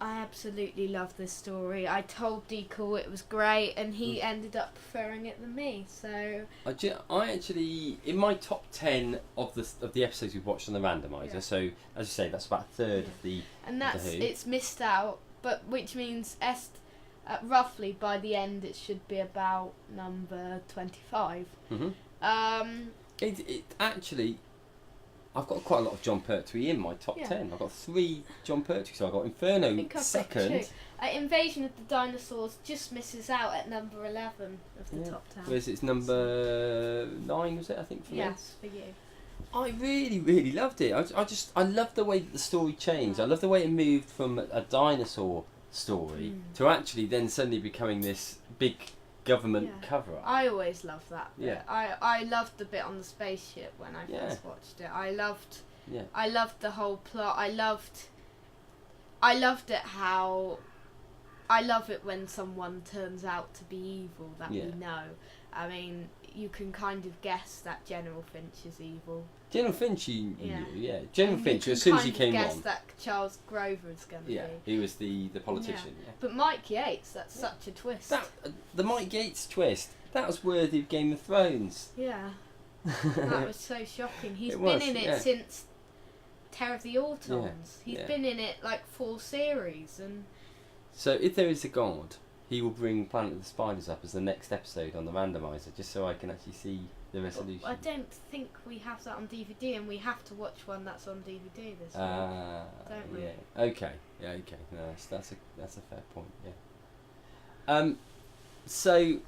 love this story. I told Deacle it was great, and he ended up preferring it than me. So I actually, in my top 10 of the episodes we've watched on the randomizer. So as you say, that's about a third of the. And it's missed out, but which means roughly by the end it should be about number 25. It actually. I've got quite a lot of John Pertwee in my top 10. I've got 3 John Pertwee. So I've got Inferno second. Invasion of the Dinosaurs just misses out at number 11 of the top 10. Whereas it's number 9, was it, I think, for me? Yes, for you. I really, really loved it. I love the way that the story changed. I love the way it moved from a dinosaur story to actually then suddenly becoming this big government cover-up. I always loved that bit. I loved the bit on the spaceship when I first watched it. I loved the whole plot. I loved it how... I love it when someone turns out to be evil that we know. I mean, you can kind of guess that General Finch is evil. General Finch, you knew, General Finch, as soon as he came on... guess that Charles Grover is going to be. Yeah, he was the politician, But Mike Yates, that's such a twist. The Mike Yates twist, that was worthy of Game of Thrones. Yeah. That was so shocking. He's been in it since Terror of the Autons. He's been in it like 4 series. And so if there is a God, he will bring Planet of the Spiders up as the next episode on the randomizer, just so I can actually see the resolution. I don't think we have that on DVD, and we have to watch one that's on DVD this week, don't we? Yeah. Okay. Yeah. Okay. No, that's a fair point. Yeah. So,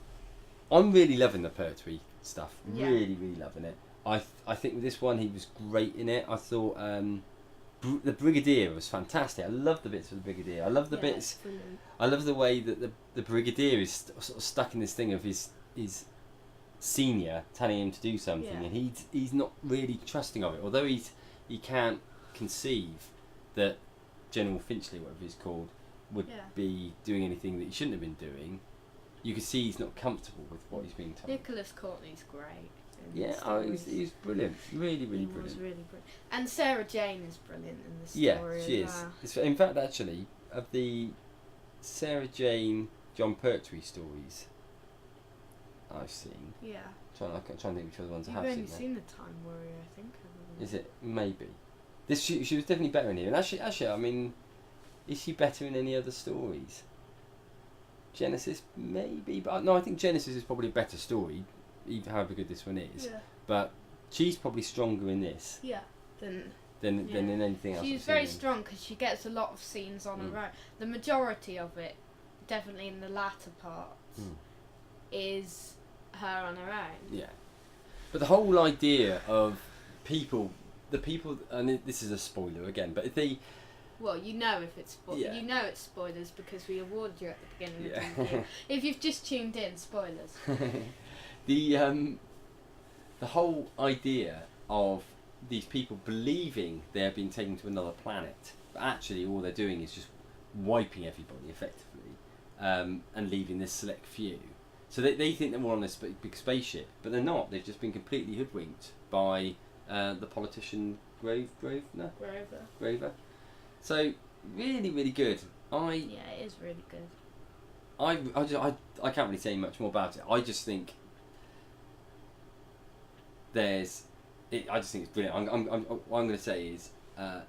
I'm really loving the Pertwee stuff. Yeah. Really, really loving it. I think with this one he was great in it. I thought the Brigadier was fantastic. I love the bits of the Brigadier. I love the bits. Brilliant. I love the way that the Brigadier is sort of stuck in this thing of his senior telling him to do something, and he's not really trusting of it. Although he can't conceive that General Finchley, whatever he's called, would be doing anything that he shouldn't have been doing. you can see he's not comfortable with what he's being told. Nicholas Courtney's great. Yeah, he's brilliant. Really, really brilliant. He was really brilliant. And Sarah Jane is brilliant in the story. Yeah, she is. In fact, actually, of the Sarah Jane, John Pertwee stories I've seen. Yeah. I'm trying to think which other ones I have seen. seen. You've only seen The Time Warrior, I think. Is it? Maybe. She was definitely better in here. And actually, I mean, is she better in any other stories? Genesis, maybe. But no, I think Genesis is probably a better story, even however good this one is. Yeah. But she's probably stronger in this. Yeah. Than in anything else. She's very strong because she gets a lot of scenes on her own. The majority of it, definitely in the latter parts, is her on her own. Yeah. But the whole idea of the people, and this is a spoiler again, but if they... Well, you know if it's you know it's spoilers because we awarded you at the beginning of the year. If you've just tuned in, spoilers. The whole idea of these people believing they're being taken to another planet, but actually all they're doing is just wiping everybody effectively, and leaving this select few. So they think they're more on this big spaceship, but they're not. They've just been completely hoodwinked by the politician Grover. So really, really good. Yeah, it is really good. I can't really say much more about it. I just think I just think it's brilliant. What I'm going to say is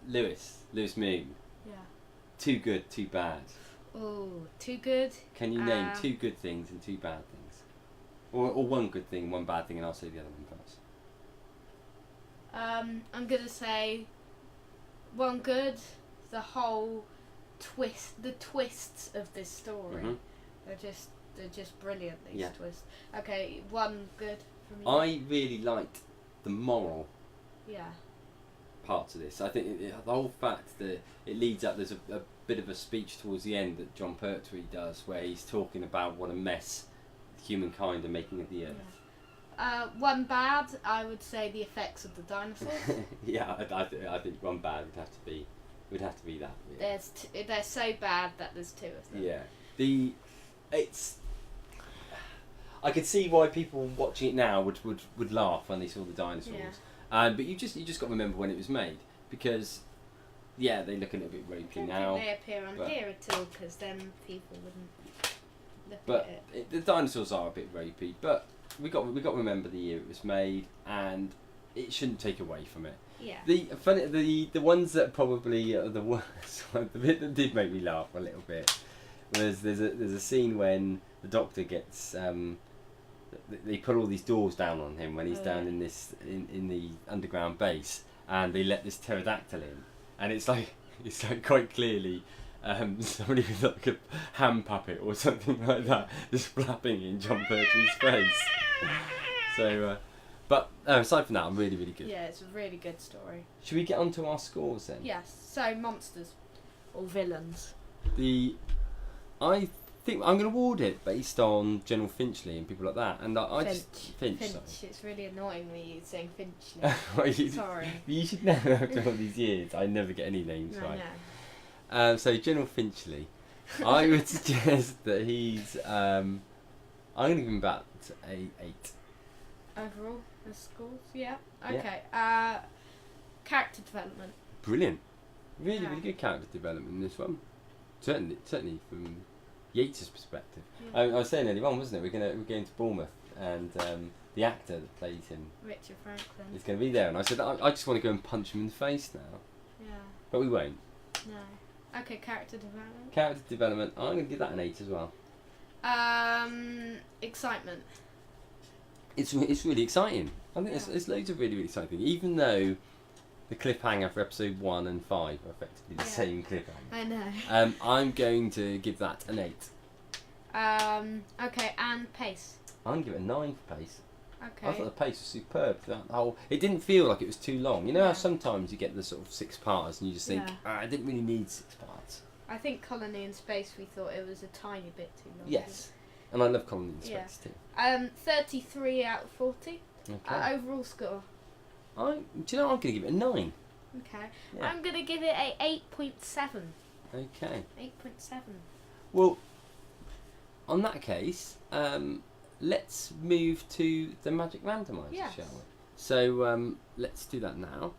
Lewis Moon. Yeah. Too good, too bad. Oh, too good. Can you name two good things and two bad things, or one good thing, one bad thing, and I'll say the other one first. I'm gonna say one good. The whole the twists of this story. Mm-hmm. They're just brilliant. These twists. Okay, one good from you. I really liked the moral. Yeah. Parts of this. I think the whole fact that it leads up. There's a bit of a speech towards the end that John Pertwee does, where he's talking about what a mess humankind are making of the earth. Yeah. One bad, I would say the effects of the dinosaurs. Yeah, I think one bad would have to be that. Yeah. They're so bad that there's two of them. Yeah. I could see why people watching it now would laugh when they saw the dinosaurs. Yeah. But you just got to remember when it was made, because they look a little bit ropey now. They appear on here at all, because then people wouldn't look at it. The dinosaurs are a bit ropey, but we got to remember the year it was made, and it shouldn't take away from it. Yeah. The ones that probably are the worst, the bit that did make me laugh a little bit was there's a scene when the Doctor gets they put all these doors down on him when he's down in this in the underground base, and they let this pterodactyl in, and it's like quite clearly somebody with like a hand puppet or something like that just flapping in John Pertwee's face. So but aside from that, I'm really, really good. Yeah, it's a really good story. Should we get on to our scores then? Yes. So monsters or villains? I think I'm going to award it based on General Finchley and people like that, and Finch. Sorry. It's really annoying me saying Finchley. Sorry. You should know after all these years, I never get any names right. No. So General Finchley, I would suggest that he's. I'm going to give him about a 8. Overall, the scores, yeah. Okay. Yeah. Character development. Brilliant. Really, really good character development in this one. Certainly from Yates' perspective. Yeah. I was saying earlier on, wasn't it? We're going to Bournemouth, and the actor that plays him, Richard Franklin, is going to be there. And I said, I just want to go and punch him in the face now. Yeah. But we won't. No. Okay, character development. Character development. I'm going to give that an 8 as well. Excitement. It's really exciting. I think there's loads of really, really exciting things. Even though the cliffhanger for episode 1 and 5 are effectively the same cliffhanger. I know. I'm going to give that an 8. Okay, and pace. I'm going to give it a 9 for pace. Okay. I thought the pace was superb. It didn't feel like it was too long. You know how sometimes you get the sort of 6-parters and you just think, I didn't really need 6 parts. I think Colony in Space, we thought it was a tiny bit too long. Yes. And I love Colony in Space too. 33 out of 40. Okay. Overall score. Do you know, I'm going to give it a 9. Okay. Yeah. I'm going to give it a 8.7. Okay. 8.7. Well, on that case, let's move to the Magic Randomizer, shall we? So let's do that now.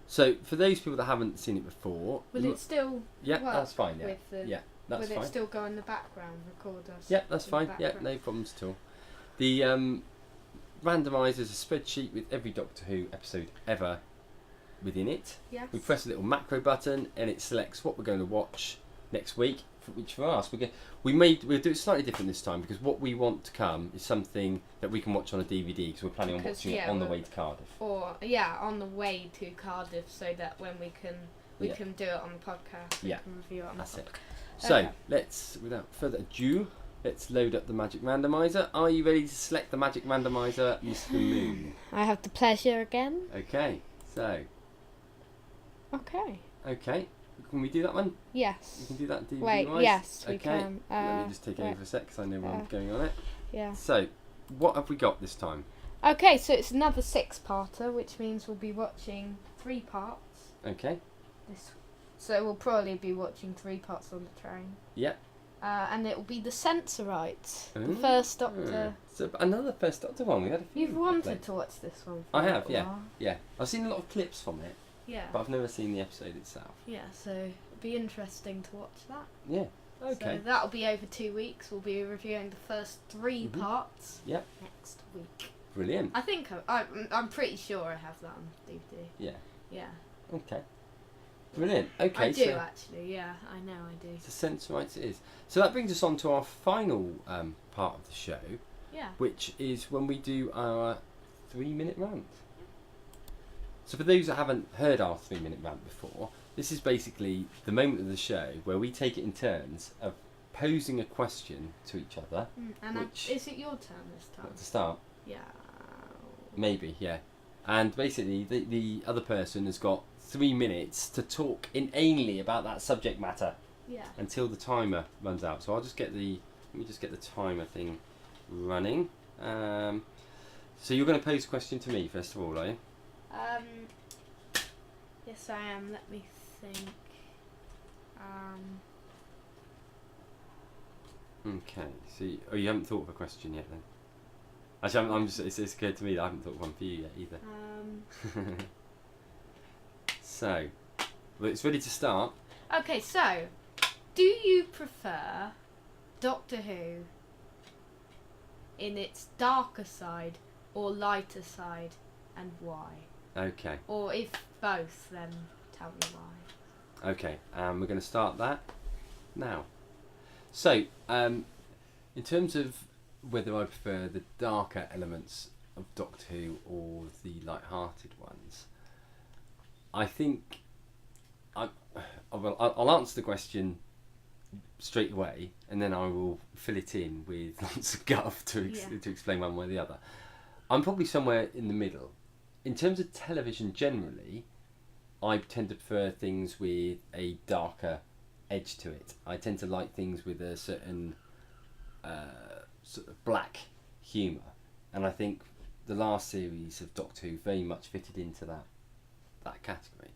So for those people that haven't seen it before... Will it still work? That's fine, With the, that's fine. Will it still go in the background, record us? Yeah, that's fine. Yeah, no problems at all. The randomizer is a spreadsheet with every Doctor Who episode ever within it. Yes. We press a little macro button and it selects what we're going to watch next week. Which for us, we'll do it slightly different this time because what we want to come is something that we can watch on a DVD because we're planning on watching it on the way to Cardiff. Or on the way to Cardiff, so that when we can do it on the podcast. We can review it on the podcast. So let's, without further ado, let's load up the Magic Randomizer. Are you ready to select the Magic Randomizer, Mr. Moon? I have the pleasure again. Okay, so. Okay. Can we do that one? Yes. We can do that DVD Wait, wise? yes, we okay. can. Let me just take it over a sec because I know where I'm going on it. Yeah. So, what have we got this time? Okay, so it's another 6-parter, which means we'll be watching 3 parts. Okay. So we'll probably be watching 3 parts on the train. Yeah. And it will be the Sensorites, the first Doctor. So another first Doctor one. We had a few. You've wanted to watch this one. I have, yeah. I've seen a lot of clips from it. Yeah. But I've never seen the episode itself. Yeah, so it'll be interesting to watch that. Yeah. Okay. So that'll be over 2 weeks. We'll be reviewing the first 3 parts. Yep. Next week. Brilliant. I think I'm pretty sure I have that on DVD. Yeah. Yeah. Okay. Brilliant. Okay. I do actually. Yeah, I know I do. So Sensorites it is. So that brings us on to our final part of the show. Yeah. Which is when we do our 3-minute rant. So for those that haven't heard our 3-minute rant before, this is basically the moment of the show where we take it in turns of posing a question to each other. Is it your turn this time? To start? Yeah. Maybe, yeah. And basically the other person has got 3 minutes to talk inanely about that subject matter. Yeah. Until the timer runs out. So let me just get the timer thing running. So you're going to pose a question to me first of all, are you? Yes, I am. Let me think. Okay. So you haven't thought of a question yet, then? Actually, it's occurred to me that I haven't thought of one for you yet either. So, well, it's ready to start. Okay, so do you prefer Doctor Who in its darker side or lighter side, and why? Okay. Or if both, then tell me why. Okay, we're going to start that now. So, in terms of whether I prefer the darker elements of Doctor Who or the light-hearted ones, I think I'll answer the question straight away, and then I will fill it in with lots of guff to explain one way or the other. I'm probably somewhere in the middle. In terms of television generally, I tend to prefer things with a darker edge to it. I tend to like things with a certain sort of black humour, and I think the last series of Doctor Who very much fitted into that category.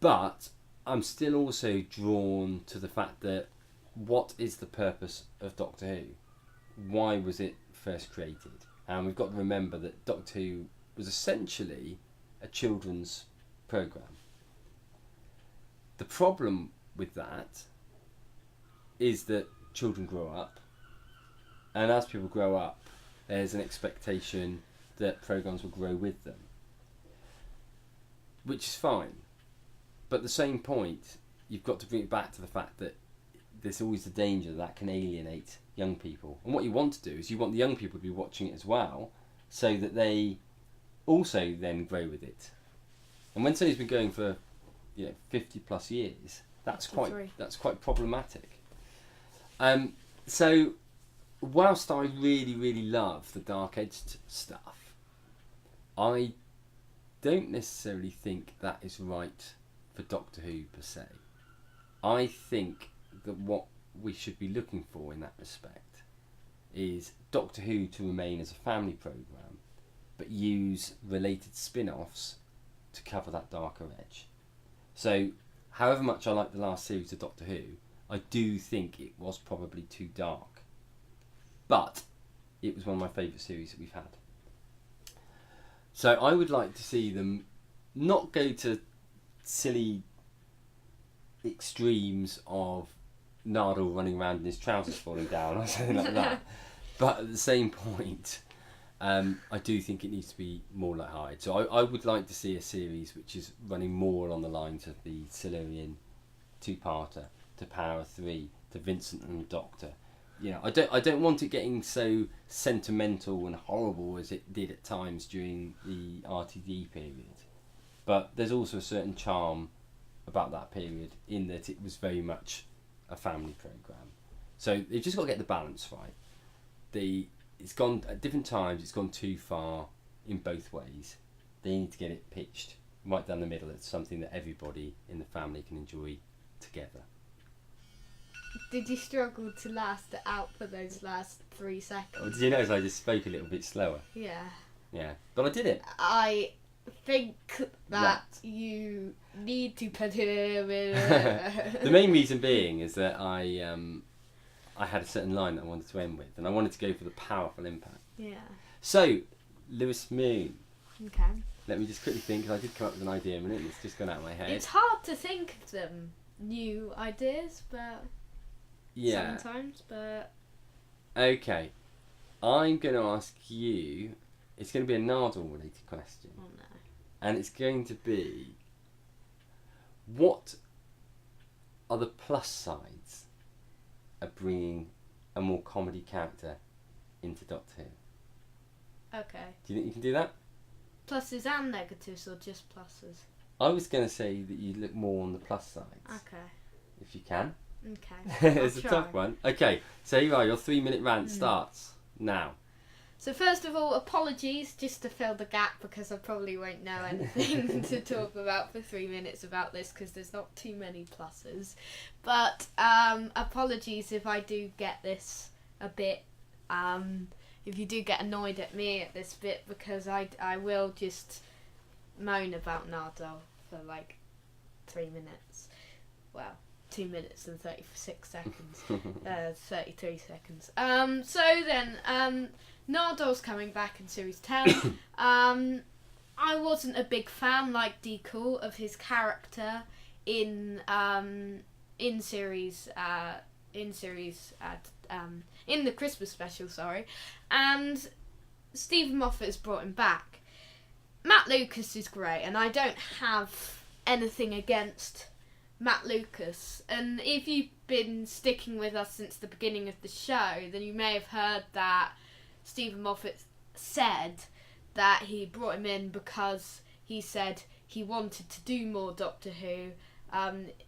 But I'm still also drawn to the fact that what is the purpose of Doctor Who? Why was it first created? And we've got to remember that Doctor Who was essentially a children's programme. The problem with that is that children grow up, and as people grow up, there's an expectation that programmes will grow with them, which is fine. But at the same point, you've got to bring it back to the fact that there's always the danger that can alienate young people. And what you want to do is you want the young people to be watching it as well, so that they also then grow with it. And when something's been going for 50 plus years, that's quite problematic. So whilst I really, really love the dark-edged stuff, I don't necessarily think that is right for Doctor Who per se. I think that what we should be looking for in that respect is Doctor Who to remain as a family programme, but use related spin-offs to cover that darker edge. So however much I like the last series of Doctor Who, I do think it was probably too dark. But it was one of my favourite series that we've had. So I would like to see them not go to silly extremes of Nardole running around and his trousers falling down or something like that. But at the same point, I do think it needs to be more light-hearted. So I would like to see a series which is running more along the lines of the Silurian two-parter, to Power 3, to Vincent and the Doctor. You know, I don't want it getting so sentimental and horrible as it did at times during the RTD period. But there's also a certain charm about that period in that it was very much a family programme. So they've just got to get the balance right. It's gone at different times, it's gone too far in both ways. They need to get it pitched right down the middle. It's something that everybody in the family can enjoy together. Did you struggle to last it out for those last 3 seconds? Oh, did you notice I just spoke a little bit slower? Yeah. Yeah, but I did it. I think that you need to put it in. The main reason being is that I had a certain line that I wanted to end with, and I wanted to go for the powerful impact. Yeah. So, Lewis Moon. Okay. Let me just quickly think, because I did come up with an idea a minute, and it's just gone out of my head. It's hard to think of them new ideas, but sometimes, but okay. I'm going to ask you. It's going to be a Nardole related question. Oh no. And it's going to be, what are the plus sides of bringing a more comedy character into Doctor Who? Okay. Do you think you can do that? Pluses and negatives, or just pluses? I was going to say that you look more on the plus sides. Okay. If you can. Okay. It's a tough one. Okay, so here you are, your 3-minute rant starts now. So first of all, apologies, just to fill the gap, because I probably won't know anything to talk about for 3 minutes about this, because there's not too many pluses. But apologies if I do get this a bit, if you do get annoyed at me at this bit, because I will just moan about Nardole for like 3 minutes. Well, 2 minutes and 36 seconds. 33 seconds. So then, Nardole's coming back in Series 10. I wasn't a big fan, like Decool, of his character in the Christmas special, sorry. And Steven Moffat has brought him back. Matt Lucas is great, and I don't have anything against Matt Lucas. And if you've been sticking with us since the beginning of the show, then you may have heard that Steven Moffat said that he brought him in because he said he wanted to do more Doctor Who,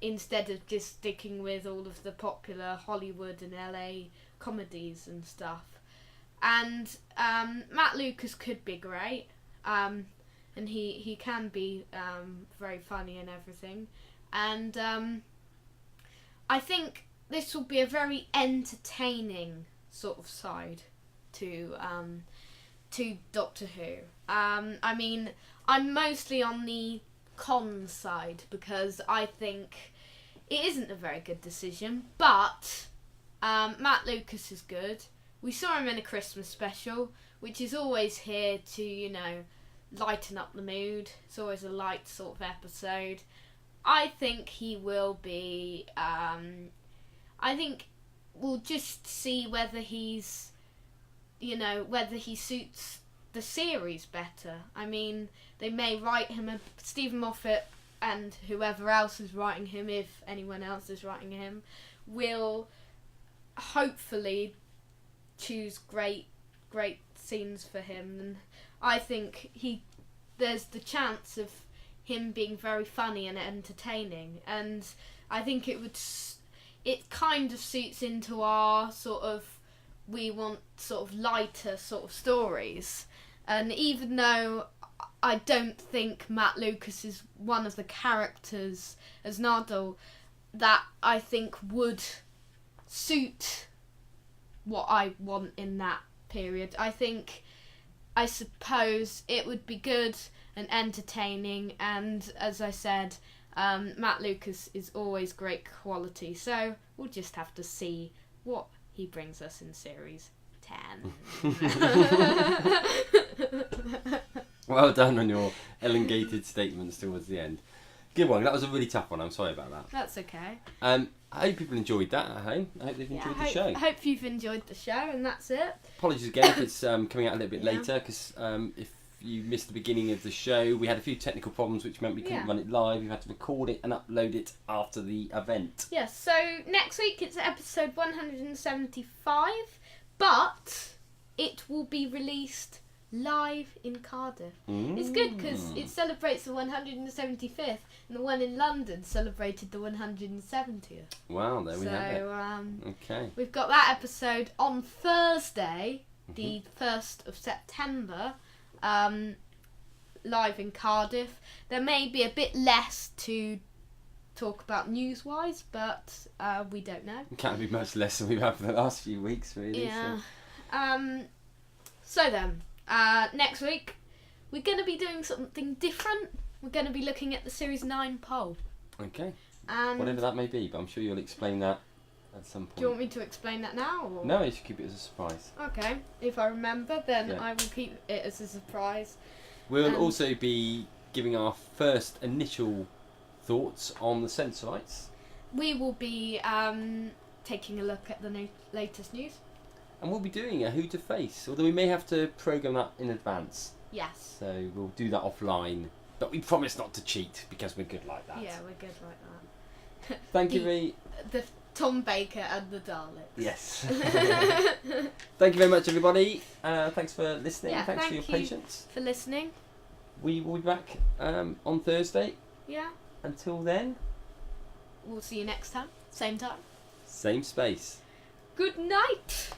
instead of just sticking with all of the popular Hollywood and LA comedies and stuff. And Matt Lucas could be great, and he can be very funny and everything. And I think this will be a very entertaining sort of side to Doctor Who. I mean, I'm mostly on the con side, because I think it isn't a very good decision, but Matt Lucas is good. We saw him in a Christmas special, which is always here to, you know, lighten up the mood. It's always a light sort of episode. I think he will be, I think we'll just see whether he's, you know, whether he suits the series better. I mean, they may write him, Steven Moffat and whoever else is writing him, if anyone else is writing him, will hopefully choose great scenes for him. And I think there's the chance of him being very funny and entertaining, and I think it kind of suits into our sort of, we want sort of lighter sort of stories. And even though I don't think Matt Lucas is one of the characters as Nardole that I think would suit what I want in that period, I suppose it would be good and entertaining, and as I said, Matt Lucas is always great quality. So we'll just have to see what he brings us in series 10. Well done on your elongated statements towards the end. Good one. That was a really tough one. I'm sorry about that. That's okay. I hope people enjoyed that at home. I hope they've enjoyed the show. I hope you've enjoyed the show, and that's it. Apologies again if it's coming out a little bit later, because if you missed the beginning of the show, we had a few technical problems which meant we couldn't run it live. We had to record it and upload it after the event. Yes, so next week it's episode 175, but it will be released live in Cardiff. It's good because it celebrates the 175th, and the one in London celebrated the 170th. Wow, there we have it. Okay. We've got that episode on Thursday, the 1st of September, live in Cardiff. There may be a bit less to talk about news-wise, but we don't know. It can't be much less than we've had for the last few weeks, really. Yeah. So then, next week, we're going to be doing something different. We're going to be looking at the Series 9 poll. Okay. And whatever that may be, but I'm sure you'll explain that at some point. Do you want me to explain that now? Or? No, you should keep it as a surprise. Okay. If I remember, then I will keep it as a surprise. We'll also be giving our first initial thoughts on the Sensorites. We will be taking a look at the latest news. And we'll be doing a Who to Face, although we may have to program that in advance. Yes. So we'll do that offline. But we promise not to cheat, because we're good like that. Yeah, we're good like that. Thank you very... The Tom Baker and the Daleks. Yes. Thank you very much, everybody. Thanks for listening. Yeah, thanks for your patience. For listening. We will be back on Thursday. Yeah. Until then, we'll see you next time. Same time. Same space. Good night.